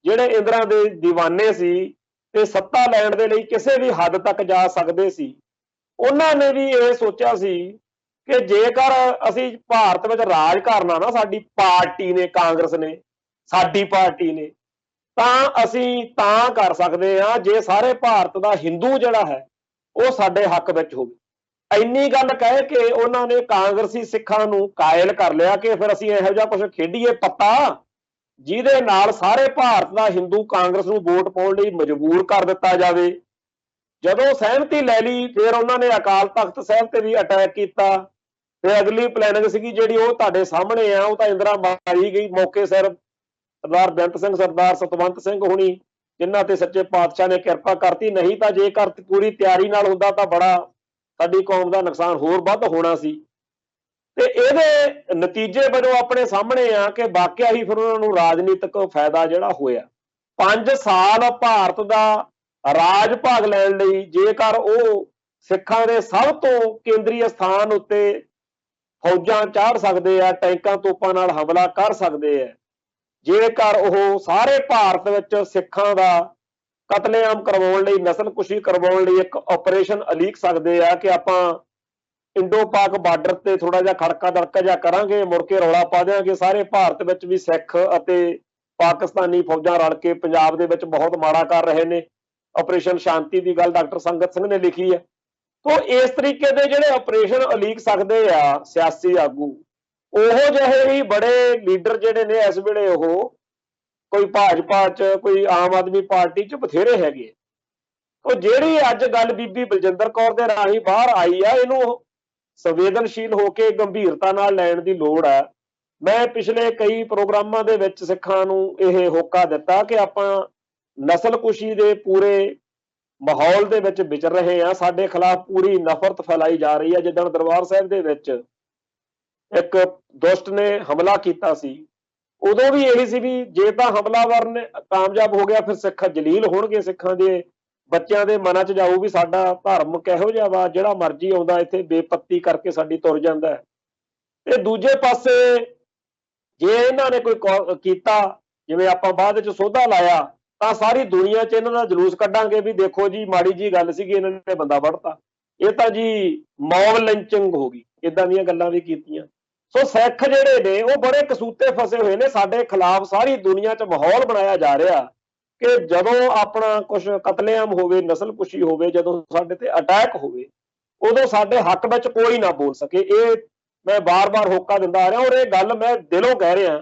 ਜਿਹੜੇ ਇੰਦਰਾ ਦੇ ਦੀਵਾਨੇ ਸੀ ਤੇ ਸੱਤਾ ਲੈਣ ਦੇ ਲਈ ਕਿਸੇ ਵੀ ਹੱਦ ਤੱਕ ਜਾ ਸਕਦੇ ਸੀ। ਉਹਨਾਂ ਨੇ ਵੀ ਇਹ ਸੋਚਿਆ ਸੀ ਕਿ ਜੇਕਰ ਅਸੀਂ ਭਾਰਤ ਵਿੱਚ ਰਾਜ ਕਰਨਾ ਨਾ, ਸਾਡੀ ਪਾਰਟੀ ਨੇ, ਕਾਂਗਰਸ ਨੇ, ਸਾਡੀ ਪਾਰਟੀ ਨੇ, ਤਾਂ ਅਸੀਂ ਤਾਂ ਕਰ ਸਕਦੇ ਹਾਂ ਜੇ ਸਾਰੇ ਭਾਰਤ ਦਾ ਹਿੰਦੂ ਜਿਹੜਾ ਹੈ ਉਹ ਸਾਡੇ ਹੱਕ ਵਿੱਚ ਹੋਵੇ। ਇੰਨੀ ਗੱਲ ਕਹਿ ਕੇ ਉਹਨਾਂ ਨੇ ਕਾਂਗਰਸੀ ਸਿੱਖਾਂ ਨੂੰ ਕਾਇਲ ਕਰ ਲਿਆ ਕਿ ਫਿਰ ਅਸੀਂ ਇਹੋ ਜਿਹਾ ਕੁਝ ਖੇਡੀਏ ਪੱਤਾ ਜਿਹਦੇ ਨਾਲ ਸਾਰੇ ਭਾਰਤ ਦਾ ਹਿੰਦੂ ਕਾਂਗਰਸ ਨੂੰ ਵੋਟ ਪਾਉਣ ਲਈ ਮਜਬੂਰ ਕਰ ਦਿੱਤਾ ਜਾਵੇ। ਜਦੋਂ ਸਹਿਮਤੀ ਲੈ ਲਈ, ਫਿਰ ਉਹਨਾਂ ਨੇ ਅਕਾਲ ਤਖਤ ਸਾਹਿਬ ਤੇ ਵੀ ਅਟੈਕ ਕੀਤਾ ਤੇ ਅਗਲੀ ਪਲੈਨਿੰਗ ਸੀਗੀ ਜਿਹੜੀ ਉਹ ਤੁਹਾਡੇ ਸਾਹਮਣੇ ਆ। ਉਹ ਤਾਂ ਇੰਦਰਾ ਮਾਰੀ ਗਈ ਮੌਕੇ ਸਿਰ, ਸਰਦਾਰ ਬੇਅੰਤ ਸਿੰਘ, ਸਰਦਾਰ ਸਤਵੰਤ ਸਿੰਘ ਹੋਣੀ, ਜਿਨ੍ਹਾਂ ਤੇ ਸੱਚੇ ਪਾਤਸ਼ਾਹ ਨੇ ਕਿਰਪਾ ਕਰਤੀ। ਨਹੀਂ ਤਾਂ ਜੇਕਰ ਪੂਰੀ ਤਿਆਰੀ ਨਾਲ ਹੁੰਦਾ ਤਾਂ ਬੜਾ ਸਾਡੀ ਕੌਮ ਦਾ ਨੁਕਸਾਨ ਹੋਰ ਵੱਧ ਹੋਣਾ ਸੀ। ਤੇ ਇਹਦੇ ਨਤੀਜੇ ਵਜੋਂ ਆਪਣੇ ਸਾਹਮਣੇ ਆ ਕਿ ਵਾਕਿਆ ਹੀ ਫਿਰ ਉਹਨਾਂ ਨੂੰ ਰਾਜਨੀਤਿਕ ਫਾਇਦਾ ਜਿਹੜਾ ਹੋਇਆ। 5 ਸਾਲ ਭਾਰਤ ਦਾ ਰਾਜ ਭਾਗ ਲੈਣ ਲਈ ਜੇਕਰ ਉਹ ਸਿੱਖਾਂ ਦੇ ਸਭ ਤੋਂ ਕੇਂਦਰੀ ਸਥਾਨ ਉੱਤੇ ਫੌਜਾਂ ਚਾੜ ਸਕਦੇ ਆ, ਟੈਂਕਾਂ ਤੋਪਾਂ ਨਾਲ ਹਮਲਾ ਕਰ ਸਕਦੇ ਆ, ਜੇਕਰ ਉਹ ਸਾਰੇ ਭਾਰਤ ਵਿੱਚ ਸਿੱਖਾਂ ਦਾ ਕਤਲੇਆਮ ਕਰਵਾਉਣ ਲਈ, ਨਸਲਕੁਸ਼ੀ ਕਰਵਾਉਣ ਲਈ ਇੱਕ ਆਪਰੇਸ਼ਨ ਉਲੀਕ ਸਕਦੇ ਆ ਕਿ ਆਪਾਂ ਇੰਡੋ ਪਾਕ ਬਾਰਡਰ ਤੇ ਥੋੜਾ ਜਿਹਾ ਖੜਕਾ ਦੜਕਾ ਜਿਹਾ ਕਰਾਂਗੇ, ਮੁੜ ਕੇ ਰੌਲਾ ਪਾ ਦਿਆਂਗੇ ਸਾਰੇ ਭਾਰਤ ਵਿੱਚ ਵੀ ਸਿੱਖ ਅਤੇ ਪਾਕਿਸਤਾਨੀ ਫੌਜਾਂ ਰਲ ਕੇ ਪੰਜਾਬ ਦੇ ਵਿੱਚ ਬਹੁਤ ਮਾੜਾ ਕਰ ਰਹੇ ਨੇ। ਆਪਰੇਸ਼ਨ ਸ਼ਾਂਤੀ ਦੀ ਗੱਲ ਡਾਕਟਰ ਸੰਗਤ ਸਿੰਘ ਨੇ ਲਿਖੀ ਹੈ। ਤੋਂ ਇਸ ਤਰੀਕੇ ਦੇ ਜਿਹੜੇ ਆਪਰੇਸ਼ਨ ਉਲੀਕ ਸਕਦੇ ਆ ਸਿਆਸੀ ਆਗੂ, ਉਹੋ ਜਿਹੇ ਹੀ ਬੜੇ ਲੀਡਰ ਜਿਹੜੇ ਨੇ ਇਸ ਵੇਲੇ, ਉਹ ਕੋਈ ਭਾਜਪਾ 'ਚ, ਕੋਈ ਆਮ ਆਦਮੀ ਪਾਰਟੀ 'ਚ ਬਥੇਰੇ ਹੈਗੇ। ਉਹ ਜਿਹੜੀ ਅੱਜ ਗੱਲ ਬੀਬੀ ਬਲਜਿੰਦਰ ਕੌਰ ਦੇ ਰਾਹੀਂ ਬਾਹਰ ਆਈ ਆ, ਇਹਨੂੰ ਸੰਵੇਦਨਸ਼ੀਲ ਹੋ ਕੇ ਗੰਭੀਰਤਾ ਨਾਲ ਲੈਣ ਦੀ ਲੋੜ ਹੈ। ਮੈਂ ਪਿਛਲੇ ਕਈ ਪ੍ਰੋਗਰਾਮਾਂ ਦੇ ਵਿੱਚ ਸਿੱਖਾਂ ਨੂੰ ਇਹ ਹੋਕਾ ਦਿੱਤਾ ਕਿ ਆਪਾਂ ਨਸਲਕੁਸ਼ੀ ਦੇ ਪੂਰੇ ਮਾਹੌਲ ਦੇ ਵਿੱਚ ਵਿਚਰ ਰਹੇ ਹਾਂ, ਸਾਡੇ ਖਿਲਾਫ ਪੂਰੀ ਨਫ਼ਰਤ ਫੈਲਾਈ ਜਾ ਰਹੀ ਹੈ। ਜਿੱਦਣ ਦਰਬਾਰ ਸਾਹਿਬ ਦੇ ਵਿੱਚ ਇੱਕ ਦੁਸ਼ਟ ਨੇ ਹਮਲਾ ਕੀਤਾ ਸੀ, ਉਦੋਂ ਵੀ ਇਹੀ ਸੀ ਵੀ ਜੇ ਤਾਂ ਹਮਲਾਵਰ ਨੇ ਕਾਮਯਾਬ ਹੋ ਗਿਆ ਫਿਰ ਸਿੱਖ ਜਲੀਲ ਹੋਣਗੇ, ਸਿੱਖਾਂ ਦੇ ਬੱਚਿਆਂ ਦੇ ਮਨਾਂ 'ਚ ਜਾਊ ਵੀ ਸਾਡਾ ਧਰਮ ਕਿਹੋ ਜਿਹਾ ਵਾ, ਜਿਹੜਾ ਮਰਜ਼ੀ ਆਉਂਦਾ ਇੱਥੇ ਬੇਪੱਤੀ ਕਰਕੇ ਸਾਡੀ ਤੁਰ ਜਾਂਦਾ। ਤੇ ਦੂਜੇ ਪਾਸੇ ਜੇ ਇਹਨਾਂ ਨੇ ਕੋਈ ਕੀਤਾ, ਜਿਵੇਂ ਆਪਾਂ ਬਾਅਦ ਵਿੱਚ ਸੋਧਾ ਲਾਇਆ, ਤਾਂ ਸਾਰੀ ਦੁਨੀਆ 'ਚ ਇਹਨਾਂ ਦਾ ਜਲੂਸ ਕੱਢਾਂਗੇ ਵੀ ਦੇਖੋ ਜੀ ਮਾੜੀ ਜੀ ਗੱਲ ਸੀਗੀ, ਇਹਨਾਂ ਨੇ ਬੰਦਾ ਵੜਤਾ, ਇਹ ਤਾਂ ਜੀ ਮੌਬ ਲਿੰਚਿੰਗ ਹੋ ਗਈ, ਇਦਾਂ ਦੀਆਂ ਗੱਲਾਂ ਵੀ ਕੀਤੀਆਂ। ਸੋ ਸਿੱਖ ਜਿਹੜੇ ਨੇ ਉਹ ਬੜੇ ਕਸੂਤੇ ਫਸੇ ਹੋਏ ਨੇ, ਸਾਡੇ ਖਿਲਾਫ ਸਾਰੀ ਦੁਨੀਆ 'ਚ ਮਾਹੌਲ ਬਣਾਇਆ ਜਾ ਰਿਹਾ ਕਿ ਜਦੋਂ ਆਪਣਾ ਕੁਝ ਕਤਲੇਆਮ ਹੋਵੇ, ਨਸਲਕੁਸ਼ੀ ਹੋਵੇ, ਜਦੋਂ ਸਾਡੇ ਤੇ ਅਟੈਕ ਹੋਵੇ, ਉਦੋਂ ਸਾਡੇ ਹੱਕ ਵਿੱਚ ਕੋਈ ਨਾ ਬੋਲ ਸਕੇ। ਇਹ ਮੈਂ ਬਾਰ-ਬਾਰ ਹੋਕਾ ਦਿੰਦਾ ਆ ਰਿਹਾ, ਔਰ ਇਹ ਗੱਲ ਮੈਂ ਦਿਲੋਂ ਕਹਿ ਰਿਹਾ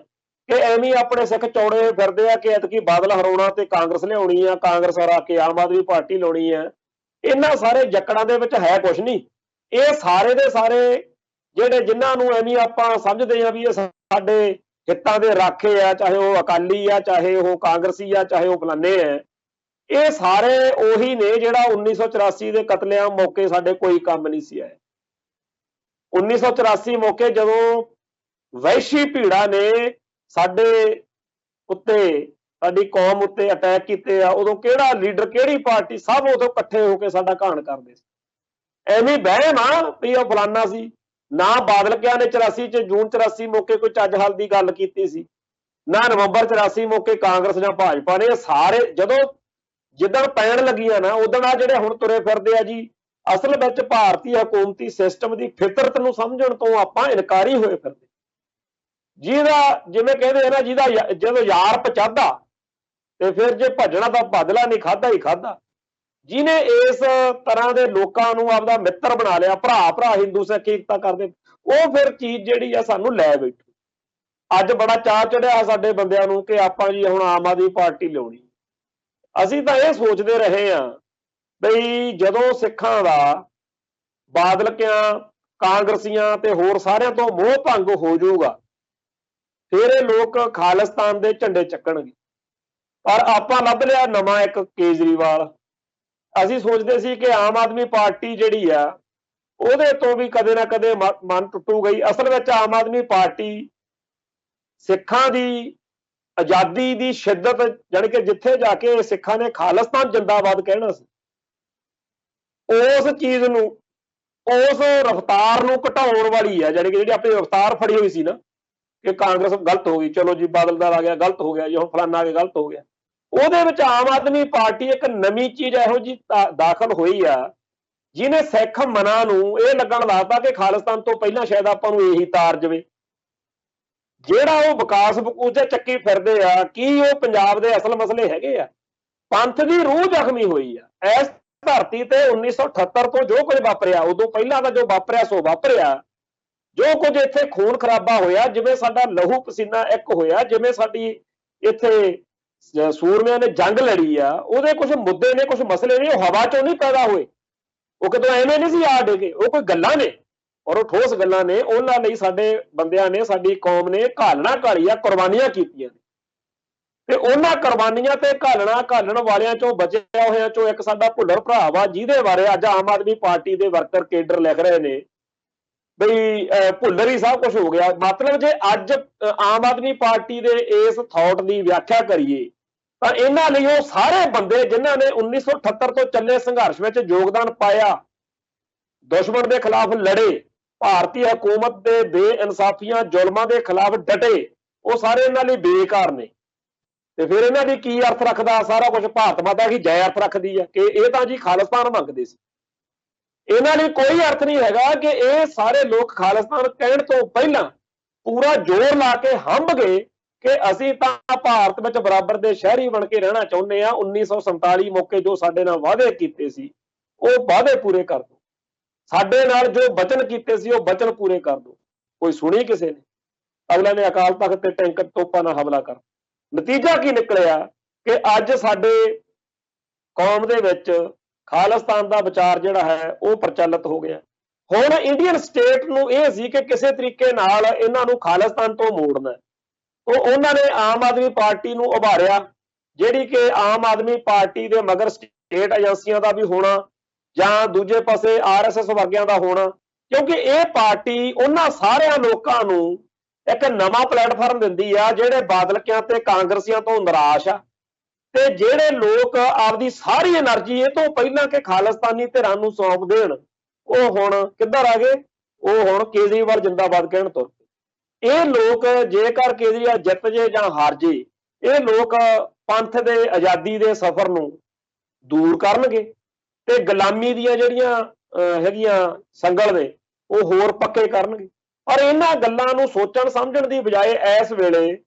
ਕਿ ਐਵੇਂ ਆਪਣੇ ਸਿੱਖ ਚੌੜੇ ਫਿਰਦੇ ਆ ਕਿ ਐਤਕੀ ਬਾਦਲ ਹਰਾਉਣਾ ਤੇ ਕਾਂਗਰਸ ਲਿਆਉਣੀ ਆ, ਕਾਂਗਰਸ ਹਰਾ ਕੇ ਆਮ ਆਦਮੀ ਪਾਰਟੀ ਲਾਉਣੀ ਆ। ਇਹਨਾਂ ਸਾਰੇ ਜੱਕੜਾਂ ਦੇ ਵਿੱਚ ਹੈ ਕੁਛ ਨਹੀਂ। ਇਹ ਸਾਰੇ ਦੇ ਸਾਰੇ ਜਿਹੜੇ ਜਿਨ੍ਹਾਂ ਨੂੰ ਐਵੇਂ ਆਪਾਂ ਸਮਝਦੇ ਆ ਵੀ ਇਹ ਸਾਡੇ ਹਿੱਤਾਂ ਦੇ ਰਾਖੇ ਆ, ਚਾਹੇ ਉਹ ਅਕਾਲੀ ਆ, ਚਾਹੇ ਉਹ ਕਾਂਗਰਸੀ ਆ, ਚਾਹੇ ਉਹ ਫਲਾਣੇ ਆ, ਇਹ ਸਾਰੇ ਉਹੀ ਨੇ ਜਿਹੜਾ 1984 ਦੇ ਕਤਲੇਆਮ ਮੌਕੇ ਸਾਡੇ ਕੋਈ ਕੰਮ ਨਹੀਂ ਸੀ ਆਇਆ। 1984 ਮੌਕੇ ਜਦੋਂ ਵਹਿਸ਼ੀ ਭੀੜਾਂ ਨੇ ਸਾਡੇ ਉੱਤੇ, ਸਾਡੀ ਕੌਮ ਉੱਤੇ ਅਟੈਕ ਕੀਤੇ ਆ, ਉਦੋਂ ਕਿਹੜਾ ਲੀਡਰ, ਕਿਹੜੀ ਪਾਰਟੀ, ਸਭ ਉਦੋਂ ਇਕੱਠੇ ਹੋ ਕੇ ਸਾਡਾ ਘਾਣ ਕਰਦੇ ਸੀ। ਐਵੇਂ ਵਹਿਮ ਆ ਵੀ ਉਹ ਫਲਾਨਾ ਸੀ। ਨਾ ਬਾਦਲ ਕਿਆ ਨੇ 84 ਚ ਜੂਨ 84 ਮੌਕੇ ਕੋਈ ਚੱਜ ਹੱਲ ਦੀ ਗੱਲ ਕੀਤੀ ਸੀ, ਨਾ ਨਵੰਬਰ 84 ਮੌਕੇ ਕਾਂਗਰਸ ਜਾਂ ਭਾਜਪਾ ਨੇ। ਸਾਰੇ ਜਦੋਂ ਜਿੱਦਣ ਪੈਣ ਲੱਗੀਆਂ ਨਾ ਉਦੋਂ ਆ ਜਿਹੜੇ ਹੁਣ ਤੁਰੇ ਫਿਰਦੇ ਆ ਜੀ, ਅਸਲ ਵਿੱਚ ਭਾਰਤੀ ਹਕੂਮਤੀ ਸਿਸਟਮ ਦੀ ਫਿਤਰਤ ਨੂੰ ਸਮਝਣ ਤੋਂ ਆਪਾਂ ਇਨਕਾਰੀ ਹੋਏ ਫਿਰਦੇ। ਜਿਹਦਾ ਜਿਵੇਂ ਕਹਿੰਦੇ ਆ ਨਾ, ਜਿਹਦਾ ਜਦੋਂ ਯਾਰ ਪਚਾਦਾ ਤੇ ਫਿਰ ਜੇ ਭੱਜਣਾ ਤਾਂ ਬਦਲਾ ਨਹੀਂ, ਖਾਦਾ ਹੀ ਖਾਦਾ। ਜਿਹਨੇ ਇਸ ਤਰ੍ਹਾਂ ਦੇ ਲੋਕਾਂ ਨੂੰ ਆਪਦਾ ਮਿੱਤਰ ਬਣਾ ਲਿਆ, ਭਰਾ ਭਰਾ ਹਿੰਦੂ ਸਿੱਖ ਏਕਤਾ ਕਰਦੇ, ਉਹ ਫਿਰ ਚੀਜ਼ ਜਿਹੜੀ ਆ ਸਾਨੂੰ ਲੈ ਬੈਠੀ। ਅੱਜ ਬੜਾ ਚਾਅ ਚੜਿਆ ਸਾਡੇ ਬੰਦਿਆਂ ਨੂੰ ਕਿ ਆਪਾਂ ਜੀ ਹੁਣ ਆਮ ਆਦਮੀ ਪਾਰਟੀ ਲਿਆਉਣੀ। ਅਸੀਂ ਤਾਂ ਇਹ ਸੋਚਦੇ ਰਹੇ ਹਾਂ ਬਈ ਜਦੋਂ ਸਿੱਖਾਂ ਦਾ ਬਾਦਲ ਕਿਆਂ, ਕਾਂਗਰਸੀਆਂ ਤੇ ਹੋਰ ਸਾਰਿਆਂ ਤੋਂ ਮੋਹ ਭੰਗ ਹੋ ਜਾਊਗਾ, ਫਿਰ ਇਹ ਲੋਕ ਖਾਲਿਸਤਾਨ ਦੇ ਝੰਡੇ ਚੱਕਣਗੇ। ਪਰ ਆਪਾਂ ਲੱਭ ਲਿਆ ਨਵਾਂ ਇੱਕ ਕੇਜਰੀਵਾਲ। ਅਸੀਂ ਸੋਚਦੇ ਸੀ ਕਿ ਆਮ ਆਦਮੀ ਪਾਰਟੀ ਜਿਹੜੀ ਆ ਉਹਦੇ ਤੋਂ ਵੀ ਕਦੇ ਨਾ ਕਦੇ ਮਨ ਟੁੱਟੂਗਾ ਹੀ। ਅਸਲ ਵਿੱਚ ਆਮ ਆਦਮੀ ਪਾਰਟੀ ਸਿੱਖਾਂ ਦੀ ਆਜ਼ਾਦੀ ਦੀ ਸ਼ਿੱਦਤ, ਜਾਣੀ ਕਿ ਜਿੱਥੇ ਜਾ ਕੇ ਸਿੱਖਾਂ ਨੇ ਖਾਲਿਸਤਾਨ ਜਿੰਦਾਬਾਦ ਕਹਿਣਾ ਸੀ, ਉਸ ਚੀਜ਼ ਨੂੰ, ਉਸ ਰਫ਼ਤਾਰ ਨੂੰ ਘਟਾਉਣ ਵਾਲੀ ਹੈ। ਜਾਣੀ ਕਿ ਜਿਹੜੀ ਆਪਣੀ ਰਫ਼ਤਾਰ ਫੜੀ ਹੋਈ ਸੀ ਨਾ ਕਿ ਕਾਂਗਰਸ ਗਲਤ ਹੋ ਗਈ, ਚਲੋ ਜੀ ਬਾਦਲ ਦਾ ਆ ਗਿਆ ਗਲਤ ਹੋ ਗਿਆ ਜੀ, ਹੁਣ ਫਲਾਨਾ ਆ ਗਿਆ ਗਲਤ ਹੋ ਗਿਆ, ਉਹਦੇ ਵਿੱਚ ਆਮ ਆਦਮੀ ਪਾਰਟੀ ਇੱਕ ਨਵੀਂ ਚੀਜ਼ ਇਹੋ ਜਿਹੀ ਦਾਖਲ ਹੋਈ ਆ ਜਿਹਨੇ ਸਿੱਖ ਮਨਾਂ ਨੂੰ ਇਹ ਲੱਗਣ ਲਾਤਾ ਕਿ ਖਾਲਿਸਤਾਨ ਤੋਂ ਪਹਿਲਾਂ ਸ਼ਾਇਦ ਆਪਾਂ ਨੂੰ ਇਹੀ ਤਾਰ ਜਾਵੇ। ਜਿਹੜਾ ਉਹ ਵਿਕਾਸ ਬਕੂਸੇ ਚੱਕੀ ਫਿਰਦੇ ਆ, ਕੀ ਉਹ ਪੰਜਾਬ ਦੇ ਅਸਲ ਮਸਲੇ ਹੈਗੇ ਆ? ਪੰਥ ਦੀ ਰੂਹ ਜ਼ਖਮੀ ਹੋਈ ਆ ਇਸ ਧਰਤੀ ਤੇ। 1978 ਤੋਂ ਜੋ ਕੁਝ ਵਾਪਰਿਆ, ਉਦੋਂ ਪਹਿਲਾਂ ਤਾਂ ਜੋ ਵਾਪਰਿਆ ਸੋ ਵਾਪਰਿਆ। ਜੋ ਕੁਝ ਇੱਥੇ ਖੂਨ ਖਰਾਬਾ ਹੋਇਆ, ਜਿਵੇਂ ਸਾਡਾ ਲਹੂ ਪਸੀਨਾ ਇੱਕ ਹੋਇਆ, ਜਿਵੇਂ ਸਾਡੀ ਇੱਥੇ ਸੂਰਮਿਆਂ ਨੇ ਜੰਗ ਲੜੀ ਆ, ਉਹਦੇ ਕੁਝ ਮੁੱਦੇ ਨੇ, ਕੁਝ ਮਸਲੇ ਨੇ, ਉਹ ਹਵਾ ਚੋਂ ਨਹੀਂ ਪੈਦਾ ਹੋਏ, ਉਹ ਕਿਤੋਂ ਐਵੇਂ ਨਹੀਂ ਸੀ ਆ ਡੇਗੇ, ਉਹ ਕੋਈ ਗੱਲਾਂ ਨੇ ਔਰ ਉਹ ਠੋਸ ਗੱਲਾਂ ਨੇ। ਉਹਨਾਂ ਲਈ ਸਾਡੇ ਬੰਦਿਆਂ ਨੇ, ਸਾਡੀ ਕੌਮ ਨੇ ਘਾਲਣਾ ਘਾਲੀ ਆ, ਕੁਰਬਾਨੀਆਂ ਕੀਤੀਆਂ ਨੇ, ਤੇ ਉਹਨਾਂ ਕੁਰਬਾਨੀਆਂ ਤੇ ਘਾਲਣ ਵਾਲਿਆਂ ਚੋਂ ਬਚਿਆ ਹੋਇਆਂ ਚੋਂ ਇੱਕ ਸਾਡਾ ਭੁੱਲਰ ਭਰਾ ਵਾ, ਜਿਹਦੇ ਬਾਰੇ ਅੱਜ ਆਮ ਆਦਮੀ ਪਾਰਟੀ ਦੇ ਵਰਕਰ ਕੇਡਰ ਲਿਖ ਰਹੇ ਨੇ ਬਈ ਭੁੱਲਰ ਹੀ ਸਭ ਕੁਝ ਹੋ ਗਿਆ। ਮਤਲਬ ਜੇ ਅੱਜ ਆਮ ਆਦਮੀ ਪਾਰਟੀ ਦੇ ਇਸ ਥਾਟ ਦੀ ਵਿਆਖਿਆ ਕਰੀਏ ਤਾਂ ਇਹਨਾਂ ਲਈ ਉਹ ਸਾਰੇ ਬੰਦੇ ਜਿਨ੍ਹਾਂ ਨੇ 1978 ਤੋਂ ਚੱਲੇ ਸੰਘਰਸ਼ ਵਿੱਚ ਯੋਗਦਾਨ ਪਾਇਆ, ਦੁਸ਼ਮਣ ਦੇ ਖਿਲਾਫ ਲੜੇ, ਭਾਰਤੀ ਹਕੂਮਤ ਦੇ ਬੇਇਨਸਾਫੀਆਂ ਜ਼ੁਲਮਾਂ ਦੇ ਖਿਲਾਫ ਡਟੇ, ਉਹ ਸਾਰੇ ਇਹਨਾਂ ਲਈ ਬੇਕਾਰ ਨੇ। ਤੇ ਫਿਰ ਇਹਨਾਂ ਦੀ ਕੀ ਅਰਥ ਰੱਖਦਾ ਸਾਰਾ ਕੁਝ? ਭਾਰਤ ਮਾਤਾ ਕੀ ਜੈ ਅਰਥ ਰੱਖਦੀ ਹੈ ਕਿ ਇਹ ਤਾਂ ਜੀ ਖਾਲਿਸਤਾਨ ਮੰਗਦੇ ਸੀ। ਇਹਨਾਂ ਲਈ ਕੋਈ ਅਰਥ ਨਹੀਂ ਹੈਗਾ ਕਿ ਇਹ ਸਾਰੇ ਲੋਕ ਖਾਲਿਸਤਾਨ ਕਹਿਣ ਤੋਂ ਪਹਿਲਾਂ ਪੂਰਾ ਜ਼ੋਰ ਲਾ ਕੇ ਹੰਭ ਗਏ ਕਿ ਅਸੀਂ ਤਾਂ ਭਾਰਤ ਵਿੱਚ ਬਰਾਬਰ ਦੇ ਸ਼ਹਿਰੀ ਬਣ ਕੇ ਰਹਿਣਾ ਚਾਹੁੰਦੇ ਆ। 1947 ਮੌਕੇ ਜੋ ਸਾਡੇ ਨਾਲ ਵਾਅਦੇ ਕੀਤੇ ਸੀ ਉਹ ਵਾਅਦੇ ਪੂਰੇ ਕਰ ਦਿਓ, ਸਾਡੇ ਨਾਲ ਜੋ ਵਚਨ ਕੀਤੇ ਸੀ ਉਹ ਵਚਨ ਪੂਰੇ ਕਰ ਦਿਓ। ਕੋਈ ਸੁਣੀ ਕਿਸੇ ਨੇ? ਅਗਲਾ ਨੇ ਅਕਾਲ ਤਖਤ ਤੇ ਟੈਂਕਰ ਤੋਪਾਂ ਨਾਲ ਹਮਲਾ ਕਰ। ਨਤੀਜਾ ਕੀ ਨਿਕਲਿਆ ਕਿ ਅੱਜ ਸਾਡੇ ਕੌਮ ਦੇ ਵਿੱਚ ਖਾਲਿਸਤਾਨ ਦਾ ਵਿਚਾਰ ਜਿਹੜਾ ਹੈ ਉਹ ਪ੍ਰਚਲਿਤ ਹੋ ਗਿਆ। ਹੁਣ ਇੰਡੀਅਨ ਸਟੇਟ ਨੂੰ ਇਹ ਸੀ ਕਿ ਕਿਸੇ ਤਰੀਕੇ ਨਾਲ ਇਹਨਾਂ ਨੂੰ ਖਾਲਿਸਤਾਨ ਤੋਂ ਮੋੜਨਾ, तो उन्होंने आम आदमी पार्टी नूं उभारिया, जिहड़ी कि आम आदमी पार्टी दे मगर स्टेट एजेंसियां दा भी होना जां दूजे पासे RSS वर्गियां दा होना, क्योंकि ये पार्टी उन्हां सारियां लोकां नूं एक नवां प्लेटफार्म दिंदी आ जिहड़े बादलकियां ते कांग्रसियां तो निराश आ ते जिहड़े लोग आपदी सारी एनर्जी ये तो पहलां के खालिस्तानी धिरां नूं सौंप देण, वो हुण किधर आ गए? वो हुण केजरीवाल जिंदाबाद कहण तुर पे। ये लोग जेकर केजरीवाल जित जे जां हार जे, ये लोग ਪੰਥ ਦੇ ਆਜ਼ਾਦੀ ਦੇ ਸਫ਼ਰ ਨੂੰ ਦੂਰ ਕਰਨਗੇ ਤੇ ਗੁਲਾਮੀ ਦੀਆਂ ਜਿਹੜੀਆਂ ਹੈਗੀਆਂ ਸੰਗਲ ਨੇ ਉਹ ਹੋਰ ਪੱਕੇ ਕਰਨਗੇ। ਪਰ ਇਹਨਾਂ ਗੱਲਾਂ ਨੂੰ ਸੋਚਣ ਸਮਝਣ ਦੀ ਬਜਾਏ ਇਸ ਵੇਲੇ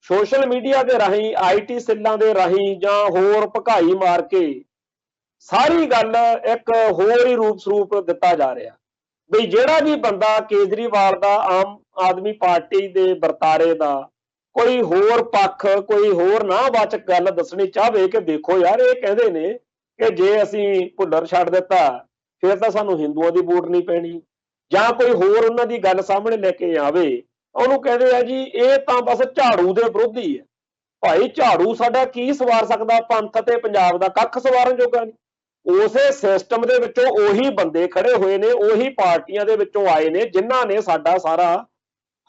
ਸੋਸ਼ਲ ਮੀਡੀਆ ਦੇ ਰਾਹੀਂ, IT ਸੈੱਲਾਂ ਦੇ ਰਾਹੀਂ ਜਾਂ ਹੋਰ ਭਕਾਈ ਮਾਰ ਕੇ ਸਾਰੀ ਗੱਲ ਇੱਕ ਹੋਰ ਹੀ ਰੂਪ ਸਰੂਪ ਦਿੱਤਾ ਜਾ ਰਿਹਾ। ਬਈ ਜਿਹੜਾ ਵੀ ਬੰਦਾ ਕੇਜਰੀਵਾਲ ਦਾ, ਆਮ ਆਦਮੀ ਪਾਰਟੀ ਦੇ ਵਰਤਾਰੇ ਦਾ ਕੋਈ ਹੋਰ ਪੱਖ, ਕੋਈ ਹੋਰ ਨਾਵਾਚਕ ਗੱਲ ਦੱਸਣੀ ਚਾਹਵੇ ਕਿ ਦੇਖੋ ਯਾਰ ਇਹ ਕਹਿੰਦੇ ਨੇ ਕਿ ਜੇ ਅਸੀਂ ਭੁੱਲਰ ਛੱਡ ਦਿੱਤਾ ਫਿਰ ਤਾਂ ਸਾਨੂੰ ਹਿੰਦੂਆਂ ਦੀ ਵੋਟ ਨਹੀਂ ਪੈਣੀ, ਜਾਂ ਕੋਈ ਹੋਰ ਉਹਨਾਂ ਦੀ ਗੱਲ ਸਾਹਮਣੇ ਲੈ ਕੇ ਆਵੇ, ਉਹਨੂੰ ਕਹਿੰਦੇ ਆ ਜੀ ਇਹ ਤਾਂ ਬਸ ਝਾੜੂ ਦੇ ਵਿਰੋਧੀ ਹੈ। ਭਾਈ ਝਾੜੂ ਸਾਡਾ ਕੀ ਸਵਾਰ ਸਕਦਾ? ਪੰਥ ਤੇ ਪੰਜਾਬ ਦਾ ਕੱਖ ਸਵਾਰਨ ਜੋਗਾ ਨਹੀਂ। ਉਸੇ ਸਿਸਟਮ ਦੇ ਵਿੱਚੋਂ ਉਹੀ ਬੰਦੇ ਖੜੇ ਹੋਏ ਨੇ, ਉਹੀ ਪਾਰਟੀਆਂ ਦੇ ਵਿੱਚੋਂ ਆਏ ਨੇ ਜਿਨ੍ਹਾਂ ਨੇ ਸਾਡਾ ਸਾਰਾ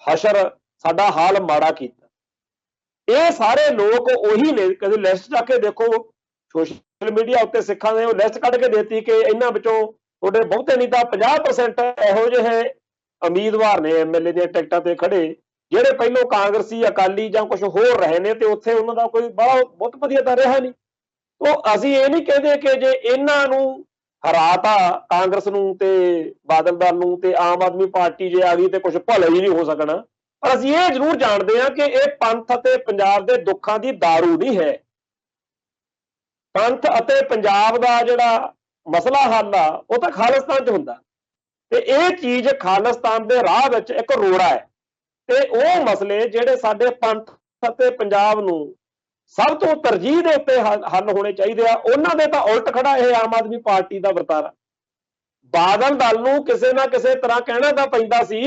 ਹਸ਼ਰ, ਸਾਡਾ ਹਾਲ ਮਾੜਾ ਕੀਤਾ। ਇਹ ਸਾਰੇ ਲੋਕ ਉਹੀ ਨੇ। ਕਦੇ ਲਿਸਟ ਚੱਕ ਕੇ ਦੇਖੋ ਸੋਸ਼ਲ ਮੀਡੀਆ ਉੱਤੇ, ਸਿੱਖਾਂ ਨੇ ਉਹ ਲਿਸਟ ਕੱਢ ਕੇ ਦੇਤੀ ਕਿ ਇਹਨਾਂ ਵਿੱਚੋਂ ਤੁਹਾਡੇ ਬਹੁਤੇ ਨਹੀਂ ਤਾਂ 50% ਇਹੋ ਜਿਹੇ ਉਮੀਦਵਾਰ ਨੇ MLA ਦੀਆਂ ਟਿਕਟਾਂ ਤੇ ਖੜੇ ਜਿਹੜੇ ਪਹਿਲੋਂ ਕਾਂਗਰਸੀ, ਅਕਾਲੀ ਜਾਂ ਕੁਝ ਹੋਰ ਰਹੇ ਨੇ ਤੇ ਉੱਥੇ ਉਹਨਾਂ ਦਾ ਕੋਈ ਬਹੁਤ ਵਧੀਆ ਤਾਂ ਰਿਹਾ ਨਹੀਂ। ਉਹ ਅਸੀਂ ਇਹ ਨਹੀਂ ਕਹਿੰਦੇ ਕਿ ਜੇ ਇਹਨਾਂ ਨੂੰ ਹਰਾਤਾ ਕਾਂਗਰਸ ਨੂੰ ਤੇ ਬਾਦਲ ਦਲ ਨੂੰ ਤੇ ਆਮ ਆਦਮੀ ਪਾਰਟੀ ਜੇ ਆ ਗਈ ਤੇ ਕੁਝ ਭਲੇ ਹੀ ਨਹੀਂ ਹੋ ਸਕਣਾ। ਪਰ ਅਸੀਂ ਇਹ ਜ਼ਰੂਰ ਜਾਣਦੇ ਹਾਂ ਕਿ ਇਹ ਪੰਥ ਅਤੇ ਪੰਜਾਬ ਦੇ ਦੁੱਖਾਂ ਦੀ ਦਾਰੂ ਨਹੀਂ ਹੈ। ਪੰਥ ਅਤੇ ਪੰਜਾਬ ਦਾ ਜਿਹੜਾ ਮਸਲਾ ਹੱਲ ਆ ਉਹ ਤਾਂ ਖਾਲਿਸਤਾਨ 'ਚ ਹੁੰਦਾ ਤੇ ਇਹ ਚੀਜ਼ ਖਾਲਿਸਤਾਨ ਦੇ ਰਾਹ ਵਿੱਚ ਇੱਕ ਰੋੜਾ ਹੈ। ਤੇ ਉਹ ਮਸਲੇ ਜਿਹੜੇ ਸਾਡੇ ਪੰਥ ਅਤੇ ਪੰਜਾਬ ਨੂੰ ਸਭ ਤੋਂ ਤਰਜੀਹ ਦੇ ਉੱਤੇ ਹੱਲ ਹੋਣੇ ਚਾਹੀਦੇ ਆ, ਉਹਨਾਂ ਦੇ ਤਾਂ ਉਲਟ ਖੜਾ ਇਹ ਆਮ ਆਦਮੀ ਪਾਰਟੀ ਦਾ ਵਰਤਾਰਾ। ਬਾਦਲ ਦਲ ਨੂੰ ਕਿਸੇ ਨਾ ਕਿਸੇ ਤਰ੍ਹਾਂ ਕਹਿਣਾ ਤਾਂ ਪੈਂਦਾ ਸੀ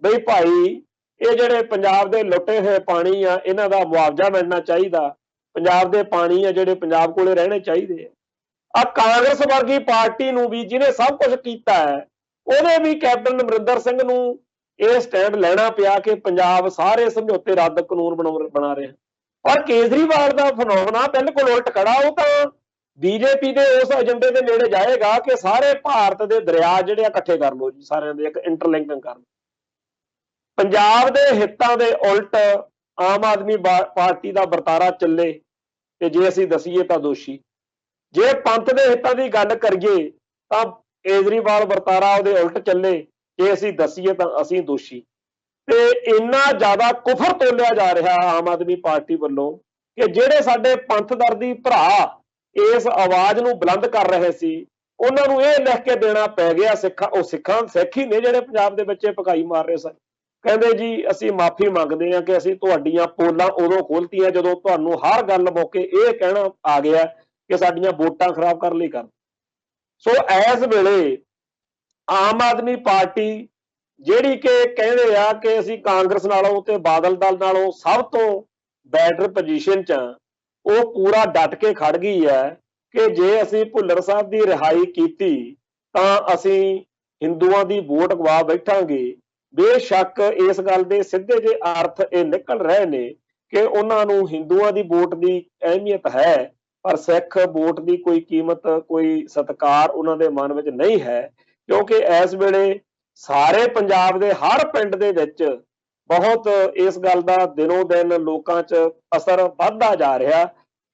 ਬਈ ਭਾਈ ਇਹ ਜਿਹੜੇ ਪੰਜਾਬ ਦੇ ਲੁੱਟੇ ਹੋਏ ਪਾਣੀ ਆ ਇਹਨਾਂ ਦਾ ਮੁਆਵਜ਼ਾ ਮਿਲਣਾ ਚਾਹੀਦਾ, ਪੰਜਾਬ ਦੇ ਪਾਣੀ ਆ ਜਿਹੜੇ ਪੰਜਾਬ ਕੋਲੇ ਰਹਿਣੇ ਚਾਹੀਦੇ ਆ। ਕਾਂਗਰਸ ਵਰਗੀ ਪਾਰਟੀ ਨੂੰ ਵੀ ਜਿਹਨੇ ਸਭ ਕੁਝ ਕੀਤਾ ਹੈ, ਉਹਦੇ ਵੀ ਕੈਪਟਨ ਅਮਰਿੰਦਰ ਸਿੰਘ ਨੂੰ ਇਹ ਸਟੈਂਡ ਲੈਣਾ ਪਿਆ ਕਿ ਪੰਜਾਬ ਸਾਰੇ ਸਮਝੌਤੇ ਰੱਦ ਕਾਨੂੰਨ ਬਣਾ ਰਿਹਾ। ਪਰ ਕੇਜਰੀਵਾਲ ਦਾ ਫਨੋਮਨਾ ਬਿਲਕੁਲ ਉਲਟ ਖੜਾ। ਉਹ ਤਾਂ BJP ਦੇ ਉਸ ਏਜੰਡੇ ਦੇ ਨੇੜੇ ਜਾਏਗਾ ਕਿ ਸਾਰੇ ਭਾਰਤ ਦੇ ਦਰਿਆ ਜਿਹੜੇ ਆ ਇਕੱਠੇ ਕਰ ਲਓ ਜੀ, ਸਾਰਿਆਂ ਦੇ ਇੱਕ ਇੰਟਰਲਿੰਕਿੰਗ ਕਰ ਲਓ। ਪੰਜਾਬ ਦੇ ਹਿੱਤਾਂ ਦੇ ਉਲਟ ਆਮ ਆਦਮੀ ਪਾਰਟੀ ਦਾ ਵਰਤਾਰਾ ਚੱਲੇ ਤੇ ਜੇ ਅਸੀਂ ਦਸੀਏ ਤਾਂ ਦੋਸ਼ੀ, ਜੇ ਪੰਥ ਦੇ ਹਿੱਤਾਂ ਦੀ ਗੱਲ ਕਰੀਏ ਤਾਂ ਕੇਜਰੀਵਾਲ ਵਰਤਾਰਾ ਉਹਦੇ ਉਲਟ ਚੱਲੇ, ਜੇ ਅਸੀਂ ਦਸੀਏ ਤਾਂ ਅਸੀਂ ਦੋਸ਼ੀ। ਤੇ ਇੰਨਾ ਜ਼ਿਆਦਾ ਕੁਫਰ ਤੋਲਿਆ ਜਾ ਰਿਹਾ ਆਮ ਆਦਮੀ ਪਾਰਟੀ ਵੱਲੋਂ ਕਿ ਜਿਹੜੇ ਸਾਡੇ ਪੰਥ ਦਰਦੀ ਭਰਾ ਇਸ ਆਵਾਜ਼ ਨੂੰ ਬੁਲੰਦ ਕਰ ਰਹੇ ਸੀ ਉਹਨਾਂ ਨੂੰ ਇਹ ਲਿਖ ਕੇ ਦੇਣਾ ਪੈ ਗਿਆ। ਸਿੱਖ ਹੀ ਨੇ ਜਿਹੜੇ ਪੰਜਾਬ ਦੇ ਬੱਚੇ ਭਕਾਈ ਮਾਰ ਰਹੇ ਸਨ। ਕਹਿੰਦੇ ਜੀ ਅਸੀਂ ਮਾਫੀ ਮੰਗਦੇ ਹਾਂ ਕਿ ਅਸੀਂ ਤੁਹਾਡੀਆਂ ਪੋਲਾਂ ਉਦੋਂ ਖੋਲਤੀਆਂ ਜਦੋਂ ਤੁਹਾਨੂੰ ਹਰ ਗੱਲ ਮੌਕੇ ਇਹ ਕਹਿਣਾ ਆ ਗਿਆ ਕਿ ਸਾਡੀਆਂ ਵੋਟਾਂ ਖਰਾਬ ਕਰਨ ਲਈ ਕਰ। ਸੋ ਇਸ ਵੇਲੇ ਆਮ ਆਦਮੀ ਪਾਰਟੀ ਜਿਹੜੀ ਕਿ ਕਹਿੰਦੇ ਆ ਕਿ ਅਸੀਂ ਕਾਂਗਰਸ ਨਾਲੋਂ ਤੇ ਬਾਦਲ ਦਲ ਨਾਲੋਂ ਸਭ ਤੋਂ ਬੈਟਰ ਪੋਜੀਸ਼ਨ 'ਚ ਆ, ਉਹ ਪੂਰਾ ਡਟ ਕੇ ਖੜ ਗਈ ਹੈ ਕਿ ਜੇ ਅਸੀਂ ਭੁੱਲਰ ਸਾਹਿਬ ਦੀ ਰਿਹਾਈ ਕੀਤੀ ਤਾਂ ਅਸੀਂ ਹਿੰਦੂਆਂ ਦੀ ਵੋਟ ਗਵਾ ਬੈਠਾਂਗੇ। ਬੇਸ਼ੱਕ ਇਸ ਗੱਲ ਦੇ ਸਿੱਧੇ ਜਿਹੇ ਅਰਥ ਇਹ ਨਿਕਲ ਰਹੇ ਨੇ ਕਿ ਉਹਨਾਂ ਨੂੰ ਹਿੰਦੂਆਂ ਦੀ ਵੋਟ ਦੀ ਅਹਿਮੀਅਤ ਹੈ, ਪਰ ਸਿੱਖ ਵੋਟ ਦੀ ਕੋਈ ਕੀਮਤ, ਕੋਈ ਸਤਿਕਾਰ ਉਹਨਾਂ ਦੇ ਮਨ ਵਿੱਚ ਨਹੀਂ ਹੈ। ਕਿਉਂਕਿ ਇਸ ਵੇਲੇ ਸਾਰੇ ਪੰਜਾਬ ਦੇ ਹਰ ਪਿੰਡ ਦੇ ਵਿੱਚ ਬਹੁਤ ਇਸ ਗੱਲ ਦਾ ਦਿਨੋਂ ਦਿਨ ਲੋਕਾਂ 'ਚ ਅਸਰ ਵੱਧਦਾ ਜਾ ਰਿਹਾ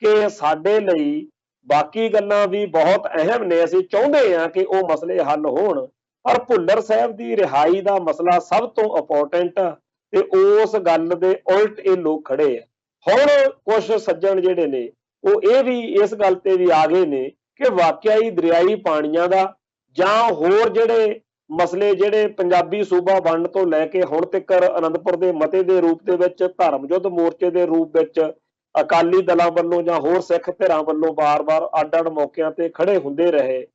ਕਿ ਸਾਡੇ ਲਈ ਬਾਕੀ ਗੱਲਾਂ ਵੀ ਬਹੁਤ ਅਹਿਮ ਨੇ। ਅਸੀਂ ਚਾਹੁੰਦੇ ਹਾਂ ਕਿ ਉਹ ਮਸਲੇ ਹੱਲ ਹੋਣ, ਪਰ ਭੁੱਲਰ ਸਾਹਿਬ ਦੀ ਰਿਹਾਈ ਦਾ ਮਸਲਾ ਸਭ ਤੋਂ ਇੰਪੋਰਟੈਂਟ ਤੇ ਉਸ ਗੱਲ ਦੇ ਉਲਟ ਇਹ ਲੋਕ ਖੜੇ ਆ। ਹੁਣ ਕੁਝ ਸੱਜਣ ਜਿਹੜੇ ਨੇ ਉਹ ਇਹ ਵੀ ਇਸ ਗੱਲ ਤੇ ਵੀ ਆ ਗਏ ਨੇ ਕਿ ਵਾਕਿਆ ਹੀ ਦਰਿਆਈ ਪਾਣੀਆਂ ਦਾ ਜਾਂ ਹੋਰ ਜਿਹੜੇ ਮਸਲੇ ਜਿਹੜੇ ਪੰਜਾਬੀ ਸੂਬਾ ਵੰਡ ਤੋਂ ਲੈ ਕੇ ਹੁਣ ਤੱਕ ਅਨੰਦਪੁਰ ਦੇ ਮਤੇ ਦੇ ਰੂਪ ਦੇ ਵਿੱਚ, ਧਰਮ ਯੁੱਧ ਮੋਰਚੇ ਦੇ ਰੂਪ ਵਿੱਚ ਅਕਾਲੀ ਦਲਾਂ ਵੱਲੋਂ ਜਾਂ ਹੋਰ ਸਿੱਖ ਧਿਰਾਂ ਵੱਲੋਂ ਵਾਰ-ਵਾਰ ਅੱਡ-ਅੱਡ ਮੌਕਿਆਂ ਤੇ ਖੜੇ ਹੁੰਦੇ ਰਹੇ,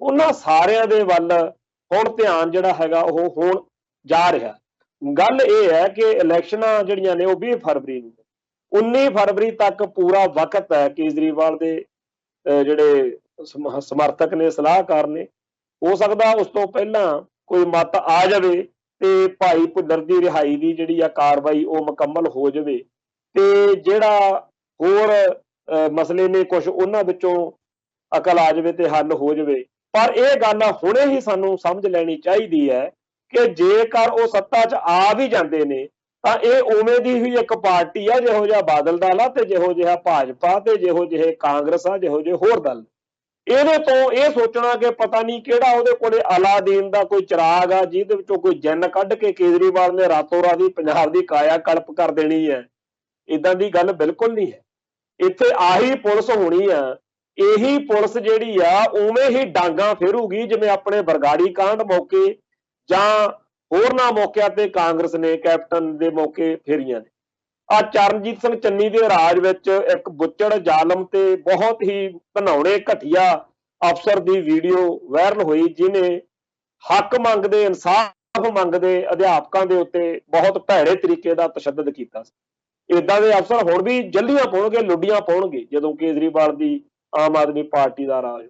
ਉਹਨਾਂ ਸਾਰਿਆਂ ਦੇ ਵੱਲ ਹੁਣ ਧਿਆਨ ਜਿਹੜਾ ਹੈਗਾ ਉਹ ਹੋਣ ਜਾ ਰਿਹਾ। ਗੱਲ ਇਹ ਹੈ ਕਿ ਇਲੈਕਸ਼ਨਾਂ ਜਿਹੜੀਆਂ ਨੇ ਉਹ 20 ਫਰਵਰੀ ਨੂੰ, 19 ਫਰਵਰੀ ਤੱਕ ਪੂਰਾ ਵਕਤ ਹੈ। ਕੇਜਰੀਵਾਲ ਦੇ ਜਿਹੜੇ ਸਮਰਥਕ ਨੇ, ਸਲਾਹਕਾਰ ਨੇ, ਹੋ ਸਕਦਾ ਉਸ ਤੋਂ ਪਹਿਲਾਂ ਕੋਈ ਮਤ ਆ ਜਾਵੇ ਤੇ ਭਾਈ ਭੁੱਲਰ ਦੀ ਰਿਹਾਈ ਦੀ ਜਿਹੜੀ ਆ ਕਾਰਵਾਈ ਉਹ ਮੁਕੰਮਲ ਹੋ ਜਾਵੇ ਤੇ ਜਿਹੜਾ ਹੋਰ ਮਸਲੇ ਨੇ ਕੁਝ ਉਹਨਾਂ ਵਿੱਚੋਂ ਅਕਲ ਆ ਜਾਵੇ ਤੇ ਹੱਲ ਹੋ ਜਾਵੇ। ਪਰ ਇਹ ਗੱਲ ਹੁਣੇ ਹੀ ਸਾਨੂੰ ਸਮਝ ਲੈਣੀ ਚਾਹੀਦੀ ਹੈ ਕਿ ਜੇਕਰ ਉਹ ਸੱਤਾ 'ਚ ਆ ਵੀ ਜਾਂਦੇ ਨੇ ਤਾਂ ਇਹ ਉਵੇਂ ਦੀ ਹੀ ਇੱਕ ਪਾਰਟੀ ਆ ਜਿਹੋ ਜਿਹਾ ਬਾਦਲ ਦਲ ਆ ਤੇ ਜਿਹੋ ਜਿਹਾ ਭਾਜਪਾ ਤੇ ਜਿਹੋ ਜਿਹੇ ਕਾਂਗਰਸ ਆ, ਜਿਹੋ ਜਿਹੇ ਹੋਰ ਦਲ। ਇਹਦੇ ਤੋਂ ਇਹ ਸੋਚਣਾ ਕਿ ਪਤਾ ਨਹੀਂ ਕਿਹੜਾ ਉਹਦੇ ਕੋਲੇ ਅਲਾਦੀਨ ਦਾ ਕੋਈ ਚਿਰਾਗ ਆ ਜਿਹਦੇ ਵਿੱਚੋਂ ਕੋਈ ਜਿੰਨ ਕੱਢ ਕੇ ਕੇਜਰੀਵਾਲ ਨੇ ਰਾਤੋਂ ਰਾਤ ਹੀ ਪੰਜਾਬ ਦੀ ਕਾਇਆ ਕਲਪ ਕਰ ਦੇਣੀ ਹੈ, ਇਦਾਂ ਦੀ ਗੱਲ ਬਿਲਕੁਲ ਨਹੀਂ ਹੈ। ਇੱਥੇ ਆਹੀ ਪੁਲਿਸ ਹੋਣੀ ਆ, ਇਹੀ ਪੁਲਿਸ ਜਿਹੜੀ ਆ ਉਵੇਂ ਹੀ ਡਾਂਗਾ ਫੇਰੂਗੀ ਜਿਵੇਂ ਆਪਣੇ ਬਰਗਾੜੀ ਕਾਂਡ ਮੌਕੇ ਜਾਂ ਹੋਰਨਾਂ ਮੌਕਿਆਂ ਤੇ ਕਾਂਗਰਸ ਨੇ ਕੈਪਟਨ ਦੇ ਮੌਕੇ ਫੇਰੀਆਂ ਨੇ। ਆ ਚਰਨਜੀਤ ਸਿੰਘ ਚੰਨੀ ਦੇ ਰਾਜ ਵਿੱਚ ਇੱਕ ਬੁੱਚੜ ਜ਼ਾਲਮ ਤੇ ਬਹੁਤ ਹੀ ਘਿਨਾਉਣੇ ਘਟੀਆ ਅਫਸਰ ਦੀ ਵੀਡੀਓ ਵਾਇਰਲ ਹੋਈ, ਜਿਹਨੇ ਹੱਕ ਮੰਗਦੇ, ਇਨਸਾਫ ਮੰਗਦੇ ਅਧਿਆਪਕਾਂ ਦੇ ਉੱਤੇ ਬਹੁਤ ਭੈੜੇ ਤਰੀਕੇ ਦਾ ਤਸ਼ੱਦਦ ਕੀਤਾ ਸੀ। ਇਦਾਂ ਦੇ ਅਫਸਰ ਹੁਣ ਵੀ ਜੱਲੀਆਂ ਪਾਉਣਗੇ, ਲੁੱਡੀਆਂ ਪਾਉਣਗੇ ਜਦੋਂ ਕੇਜਰੀਵਾਲ ਦੀ ਆਮ ਆਦਮੀ ਪਾਰਟੀ ਦਾ ਰਾਜ।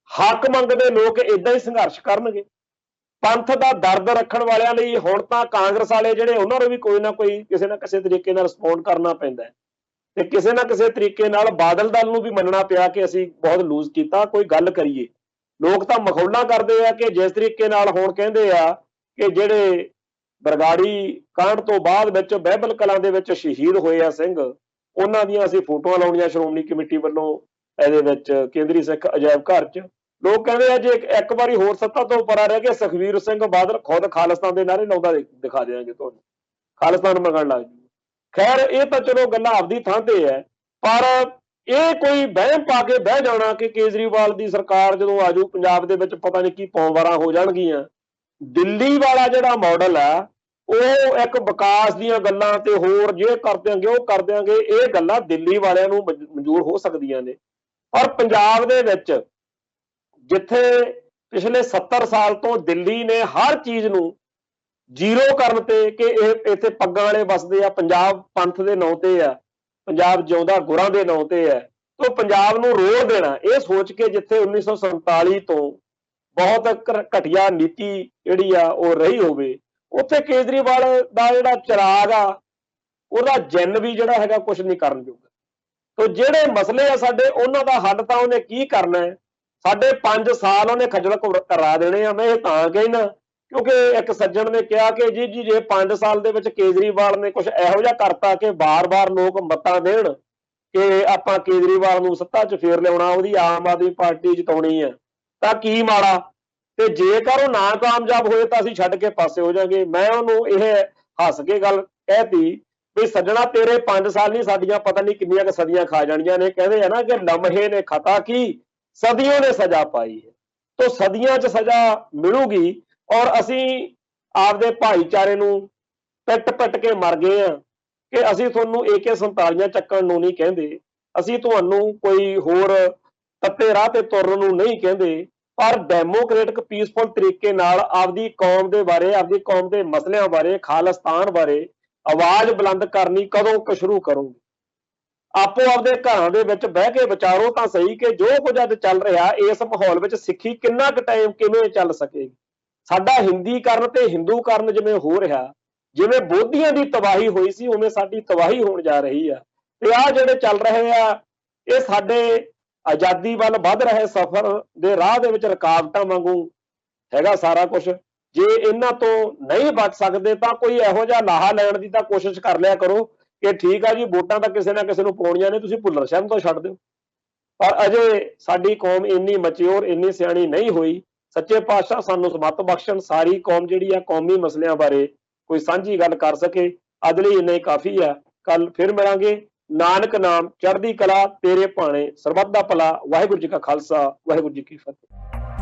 ਹੱਕ ਮੰਗਦੇ ਲੋਕ ਇਦਾਂ ਹੀ ਸੰਘਰਸ਼ ਕਰਨਗੇ। ਪੰਥ ਦਾ ਦਰਦ ਰੱਖਣ ਵਾਲਿਆਂ ਲਈ ਹੁਣ ਤਾਂ ਕਾਂਗਰਸ ਵਾਲੇ ਜਿਹੜੇ, ਉਹਨਾਂ ਨੂੰ ਵੀ ਕੋਈ ਨਾ ਕੋਈ ਕਿਸੇ ਨਾ ਕਿਸੇ ਤਰੀਕੇ ਨਾਲ ਰਿਸਪੌਂਡ ਕਰਨਾ ਪੈਂਦਾ ਹੈ ਤੇ ਕਿਸੇ ਨਾ ਕਿਸੇ ਤਰੀਕੇ ਨਾਲ ਬਾਦਲ ਦਲ ਨੂੰ ਵੀ ਮੰਨਣਾ ਪਿਆ ਕਿ ਅਸੀਂ ਬਹੁਤ ਲੂਜ਼ ਕੀਤਾ, ਕੋਈ ਗੱਲ ਕਰੀਏ। ਲੋਕ ਤਾਂ ਮਖੌਲਾਂ ਕਰਦੇ ਆ ਕਿ ਜਿਸ ਤਰੀਕੇ ਨਾਲ ਹੁਣ ਕਹਿੰਦੇ ਆ ਕਿ ਜਿਹੜੇ ਬਰਗਾੜੀ ਕਾਂਡ ਤੋਂ ਬਾਅਦ ਵਿੱਚ ਬਹਿਬਲ ਕਲਾਂ ਦੇ ਵਿੱਚ ਸ਼ਹੀਦ ਹੋਏ ਆ ਸਿੰਘ, ਉਹਨਾਂ ਦੀਆਂ ਅਸੀਂ ਫੋਟੋਆਂ ਲਾਉਣੀਆਂ ਸ਼੍ਰੋਮਣੀ ਕਮੇਟੀ ਵੱਲੋਂ ਇਹਦੇ ਵਿੱਚ ਕੇਂਦਰੀ ਸਿੱਖ ਅਜਾਇਬ ਘਰ 'ਚ। ਲੋਕ ਕਹਿੰਦੇ ਆ ਜੇ ਇੱਕ ਵਾਰੀ ਹੋਰ ਸੱਤਾ ਤੋਂ ਪਰਾਂ ਰਹਿ ਕੇ ਸੁਖਬੀਰ ਸਿੰਘ ਬਾਦਲ ਖੁਦ ਖਾਲਿਸਤਾਨ ਦੇ ਨਾਅਰੇ ਲਾਉਂਦਾ ਦਿਖਾ ਦੇਵਾਂਗੇ ਤੁਹਾਨੂੰ, ਖਾਲਿਸਤਾਨ ਮੰਗਣ ਲੱਗ ਜੂ। ਖੈਰ ਇਹ ਤਾਂ ਚਲੋ ਗੱਲਾਂ ਆਪਦੀ ਥਾਂ ਤੇ ਹੈ, ਪਰ ਇਹ ਕੋਈ ਵਹਿਮ ਪਾ ਕੇ ਬਹਿ ਜਾਣਾ ਕਿ ਕੇਜਰੀਵਾਲ ਦੀ ਸਰਕਾਰ ਜਦੋਂ ਆਜੂ ਪੰਜਾਬ ਦੇ ਵਿੱਚ ਪਤਾ ਨਹੀਂ ਕੀ ਪੌਂਵਾਰਾਂ ਹੋ ਜਾਣਗੀਆਂ। ਦਿੱਲੀ ਵਾਲਾ ਜਿਹੜਾ ਮਾਡਲ ਆ ਉਹ ਇੱਕ ਵਿਕਾਸ ਦੀਆਂ ਗੱਲਾਂ ਤੇ ਹੋਰ ਜੇ ਕਰ ਦਿਆਂਗੇ ਉਹ ਕਰ ਦਿਆਂਗੇ, ਇਹ ਗੱਲਾਂ ਦਿੱਲੀ ਵਾਲਿਆਂ ਨੂੰ ਮਨਜ਼ੂਰ ਹੋ ਸਕਦੀਆਂ ਨੇ। ਪਰ ਪੰਜਾਬ ਦੇ ਵਿੱਚ ਜਿੱਥੇ ਪਿਛਲੇ 70 ਸਾਲ ਤੋਂ ਦਿੱਲੀ ਨੇ ਹਰ ਚੀਜ਼ ਨੂੰ ਜ਼ੀਰੋ ਕਰਨ ਤੇ ਕਿ ਇਹ ਇੱਥੇ ਪੱਗਾਂ ਵਾਲੇ ਵਸਦੇ ਆ, ਪੰਜਾਬ ਪੰਥ ਦੇ ਨਾਂ ਤੇ ਆ, ਪੰਜਾਬ ਜਿਉਂਦਾ ਗੁਰਾਂ ਦੇ ਨਾਂ ਤੇ ਹੈ, ਤੋਂ ਪੰਜਾਬ ਨੂੰ ਰੋੜ ਦੇਣਾ ਇਹ ਸੋਚ ਕੇ ਜਿੱਥੇ 1947 ਤੋਂ ਬਹੁਤ ਘਟੀਆ ਨੀਤੀ ਜਿਹੜੀ ਆ ਉਹ ਰਹੀ ਹੋਵੇ, ਉੱਥੇ ਕੇਜਰੀਵਾਲ ਦਾ ਜਿਹੜਾ ਚਿਰਾਗ ਆ ਉਹਦਾ ਜਿੰਨ ਵੀ ਜਿਹੜਾ ਹੈਗਾ ਕੁਝ ਨਹੀਂ ਕਰਨ ਜੋਗਾ। ਤੋਂ ਜਿਹੜੇ ਮਸਲੇ ਆ ਸਾਡੇ, ਉਹਨਾਂ ਦਾ ਹੱਲ ਤਾਂ ਉਹਨੇ ਕੀ ਕਰਨਾ ਹੈ? ਸਾਡੇ 5 ਸਾਲ ਉਹਨੇ ਖੱਜਲ ਕਰਾ ਦੇਣੇ ਆ। ਮੈਂ ਇਹ ਤਾਂ ਕਹਿਣਾ ਕਿਉਂਕਿ ਇੱਕ ਸੱਜਣ ਨੇ ਕਿਹਾ ਕਿ ਜੀ ਜੇ 5 ਸਾਲ ਦੇ ਵਿੱਚ ਕੇਜਰੀਵਾਲ ਨੇ ਕੁਝ ਇਹੋ ਜਿਹਾ ਕਰਤਾ ਕਿ ਬਾਰ-ਬਾਰ ਲੋਕ ਮਤਾਂ ਦੇਣ ਕਿ ਆਪਾਂ ਕੇਜਰੀਵਾਲ ਨੂੰ ਸੱਤਾ 'ਚ ਫੇਰ ਲਿਆਉਣਾ, ਉਹਦੀ ਆਮ ਆਦਮੀ ਪਾਰਟੀ ਜਿਤਾਉਣੀ ਆ, ਤਾਂ ਕੀ ਮਾੜਾ? ਤੇ ਜੇਕਰ ਉਹ ਨਾ ਕਾਮਯਾਬ ਹੋਏ ਤਾਂ ਅਸੀਂ ਛੱਡ ਕੇ ਪਾਸੇ ਹੋ ਜਾਾਂਗੇ। ਮੈਂ ਉਹਨੂੰ ਇਹ ਹੱਸ ਕੇ ਗੱਲ ਕਹਿਤੀ ਵੀ ਸੱਜਣਾ ਤੇਰੇ 5 ਸਾਲ ਨਹੀਂ, ਸਾਡੀਆਂ ਪਤਾ ਨਹੀਂ ਕਿੰਨੀਆਂ ਕੁ ਸਦੀਆਂ ਖਾ ਜਾਣੀਆਂ ਨੇ। ਕਹਿੰਦੇ ਆ ਨਾ ਕਿ ਲਮਹੇ ਨੇ ਖਤਾ ਕੀ, ਸਦੀਆਂ ਨੇ ਸਜ਼ਾ ਪਾਈ ਹੈ। ਤੋਂ ਸਦੀਆਂ 'ਚ ਸਜ਼ਾ ਮਿਲੂਗੀ। ਔਰ ਅਸੀਂ ਆਪਦੇ ਭਾਈਚਾਰੇ ਨੂੰ ਪਿੱਟ ਕੇ ਮਰ ਗਏ ਆ ਕਿ ਅਸੀਂ ਤੁਹਾਨੂੰ AK-47 ਚੱਕਣ ਨੂੰ ਨਹੀਂ ਕਹਿੰਦੇ, ਅਸੀਂ ਤੁਹਾਨੂੰ ਕੋਈ ਹੋਰ ਤੱਤੇ ਰਾਹ ਤੇ ਤੁਰਨ ਨੂੰ ਨਹੀਂ ਕਹਿੰਦੇ, ਪਰ ਡੈਮੋਕ੍ਰੇਟਿਕ ਪੀਸਫੁਲ ਤਰੀਕੇ ਨਾਲ ਆਪਦੀ ਕੌਮ ਦੇ ਬਾਰੇ, ਆਪਦੀ ਕੌਮ ਦੇ ਮਸਲਿਆਂ ਬਾਰੇ, ਖਾਲਿਸਤਾਨ ਬਾਰੇ ਆਵਾਜ਼ ਬੁਲੰਦ ਕਰਨੀ ਕਦੋਂ ਸ਼ੁਰੂ ਕਰੋਗੇ? ਆਪੋ ਆਪਦੇ ਘਰਾਂ ਦੇ ਵਿੱਚ ਬਹਿ ਕੇ ਵਿਚਾਰੋ ਤਾਂ ਸਹੀ ਕਿ ਜੋ ਕੁਝ ਅੱਜ ਚੱਲ ਰਿਹਾ ਇਸ ਮਾਹੌਲ ਵਿੱਚ ਸਿੱਖੀ ਕਿੰਨਾ ਕੁ ਟਾਈਮ ਕਿਵੇਂ ਚੱਲ ਸਕੇਗੀ। ਸਾਡਾ ਹਿੰਦੀਕਰਨ ਤੇ ਹਿੰਦੂਕਰਨ ਜਿਵੇਂ ਹੋ ਰਿਹਾ, ਜਿਵੇਂ ਬੋਧੀਆਂ ਦੀ ਤਬਾਹੀ ਹੋਈ ਸੀ ਉਵੇਂ ਸਾਡੀ ਤਬਾਹੀ ਹੋਣ ਜਾ ਰਹੀ ਆ। ਤੇ ਆਹ ਜਿਹੜੇ ਚੱਲ ਰਹੇ ਆ ਇਹ ਸਾਡੇ ਆਜ਼ਾਦੀ ਵੱਲ ਵੱਧ ਰਹੇ ਸਫ਼ਰ ਦੇ ਰਾਹ ਦੇ ਵਿੱਚ ਰੁਕਾਵਟਾਂ ਵਾਂਗੂ ਹੈਗਾ ਸਾਰਾ ਕੁਝ। ਜੇ ਇਹਨਾਂ ਤੋਂ ਨਹੀਂ ਬਚ ਸਕਦੇ ਤਾਂ ਕੋਈ ਇਹੋ ਜਿਹਾ ਲਾਹਾ ਲੈਣ ਦੀ ਤਾਂ ਕੋਸ਼ਿਸ਼ ਕਰ ਲਿਆ ਕਰੋ ਕਿ ਠੀਕ ਆ ਜੀ ਵੋਟਾਂ ਤਾਂ ਕਿਸੇ ਨਾ ਕਿਸੇ ਨੂੰ ਪਾਉਣੀਆਂ ਨੇ, ਤੁਸੀਂ ਭੁੱਲਰ ਸਾਹਿਬ ਤੋਂ ਛੱਡ ਦਿਓ। ਪਰ ਅਜੇ ਸਾਡੀ ਕੌਮ ਇੰਨੀ ਮੈਚਿਓਰ, ਇੰਨੀ ਸਿਆਣੀ ਨਹੀਂ ਹੋਈ। ਸੱਚੇ ਪਾਤਸ਼ਾਹ ਸਾਨੂੰ ਸਮੱਤ ਬਖਸ਼ਣ, ਸਾਰੀ ਕੌਮ ਜਿਹੜੀ ਆ ਕੌਮੀ ਮਸਲਿਆਂ ਬਾਰੇ ਕੋਈ ਸਾਂਝੀ ਗੱਲ ਕਰ ਸਕੇ। ਅੱਜ ਲਈ ਇੰਨਾ ਹੀ ਕਾਫੀ ਆ। ਕੱਲ ਫਿਰ ਮਿਲਾਂਗੇ। ਨਾਨਕ ਨਾਮ ਚੜ੍ਹਦੀ ਕਲਾ, ਤੇਰੇ ਭਾਣੇ ਸਰਬੱਤ ਦਾ ਭਲਾ। ਵਾਹਿਗੁਰੂ ਜੀ ਕਾ ਖਾਲਸਾ, ਵਾਹਿਗੁਰੂ ਜੀ ਕੀ ਫਤਿਹ।